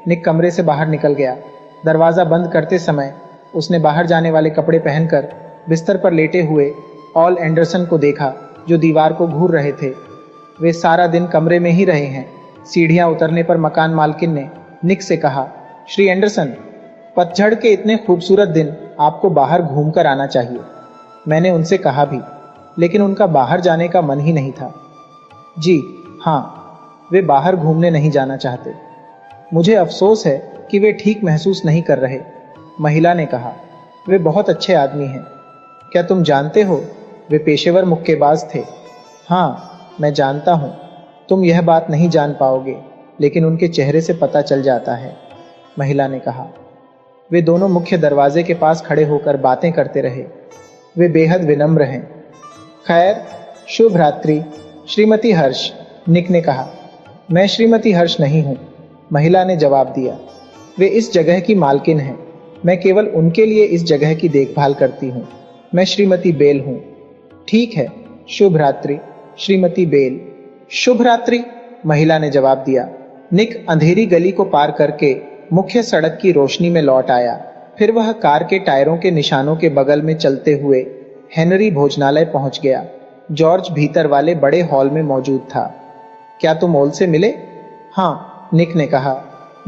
निक कमरे से बाहर निकल गया। दरवाजा बंद करते समय उसने बाहर जाने वाले कपड़े पहनकर बिस्तर पर लेटे हुए ऑल एंडरसन को देखा, जो दीवार को घूर रहे थे। वे सारा दिन कमरे में ही रहे हैं। सीढ़ियां उतरने पर मकान मालकिन ने निक से कहा, श्री एंडरसन, पतझड़ के इतने खूबसूरत दिन आपको बाहर घूमकर आना चाहिए। मैंने उनसे कहा भी, लेकिन उनका बाहर जाने का मन ही नहीं था। जी हाँ, वे बाहर घूमने नहीं जाना चाहते। मुझे अफसोस है कि वे ठीक महसूस नहीं कर रहे, महिला ने कहा। वे बहुत अच्छे आदमी हैं। क्या तुम जानते हो, वे पेशेवर मुक्केबाज थे। हाँ, मैं जानता हूं। तुम यह बात नहीं जान पाओगे, लेकिन उनके चेहरे से पता चल जाता है, महिला ने कहा। वे दोनों मुख्य दरवाजे के पास खड़े होकर बातें करते रहे। वे बेहद विनम्र हैं। खैर, शुभ रात्रि, श्रीमती हर्ष, निक ने कहा। मैं श्रीमती हर्ष नहीं हूं, महिला ने जवाब दिया। वे इस जगह की मालकिन हैं। मैं केवल उनके लिए इस जगह की देखभाल करती हूं। मैं श्रीमती बेल हूं। ठीक है, शुभ रात्रि, श्रीमती बेल। शुभ रात्रि, महिला ने जवाब दिया। निक अंधेरी गली को पार करके मुख्य सड़क की रोशनी में लौट आया। फिर वह कार के टायरों के निशानों के बगल में चलते हुए हेनरी भोजनालय पहुंच गया। जॉर्ज भीतर वाले बड़े हॉल में मौजूद था। क्या तुम ओल से मिले? हाँ, निक ने कहा।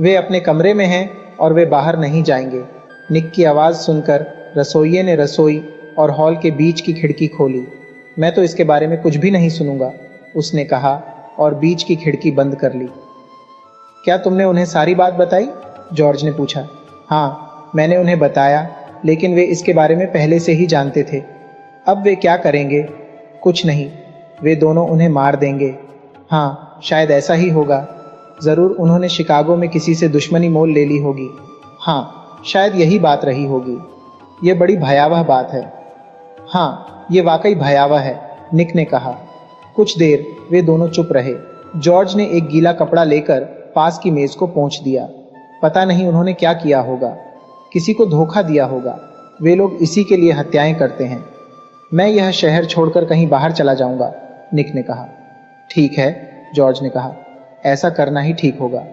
वे अपने कमरे में हैं और वे बाहर नहीं जाएंगे। निक की आवाज़ सुनकर रसोइये ने रसोई और हॉल के बीच की खिड़की खोली। मैं तो इसके बारे में कुछ भी नहीं सुनूंगा, उसने कहा और बीच की खिड़की बंद कर ली। क्या तुमने उन्हें सारी बात बताई? जॉर्ज ने पूछा। हाँ, मैंने उन्हें बताया, लेकिन वे इसके बारे में पहले से ही जानते थे। अब वे क्या करेंगे? कुछ नहीं, वे दोनों उन्हें मार देंगे। हाँ, शायद ऐसा ही होगा। जरूर उन्होंने शिकागो में किसी से दुश्मनी मोल ले ली होगी। हाँ, शायद यही बात रही होगी। यह बड़ी भयावह बात है। हाँ, ये वाकई भयावह है, निक ने कहा। कुछ देर वे दोनों चुप रहे। जॉर्ज ने एक गीला कपड़ा लेकर पास की मेज को पोंछ दिया। पता नहीं उन्होंने क्या किया होगा, किसी को धोखा दिया होगा। वे लोग इसी के लिए हत्याएं करते हैं। मैं यह शहर छोड़कर कहीं बाहर चला जाऊंगा, निक ने कहा। ठीक है, जॉर्ज ने कहा, ऐसा करना ही ठीक होगा।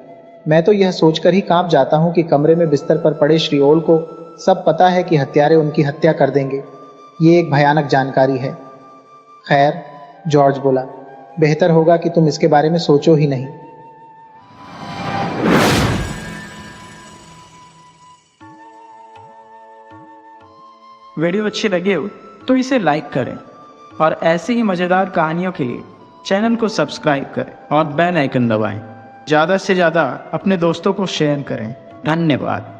मैं तो यह सोचकर ही कांप जाता हूं कि कमरे में बिस्तर पर पड़े श्री ओल को सब पता है कि हत्यारे उनकी हत्या कर देंगे। ये एक भयानक जानकारी है। खैर, जॉर्ज बोला, बेहतर होगा कि तुम इसके बारे में सोचो ही नहीं। वीडियो अच्छी लगे हो तो इसे लाइक करें और ऐसी ही मज़ेदार कहानियों के लिए चैनल को सब्सक्राइब करें और बेल आइकन दबाएं। ज़्यादा से ज़्यादा अपने दोस्तों को शेयर करें। धन्यवाद।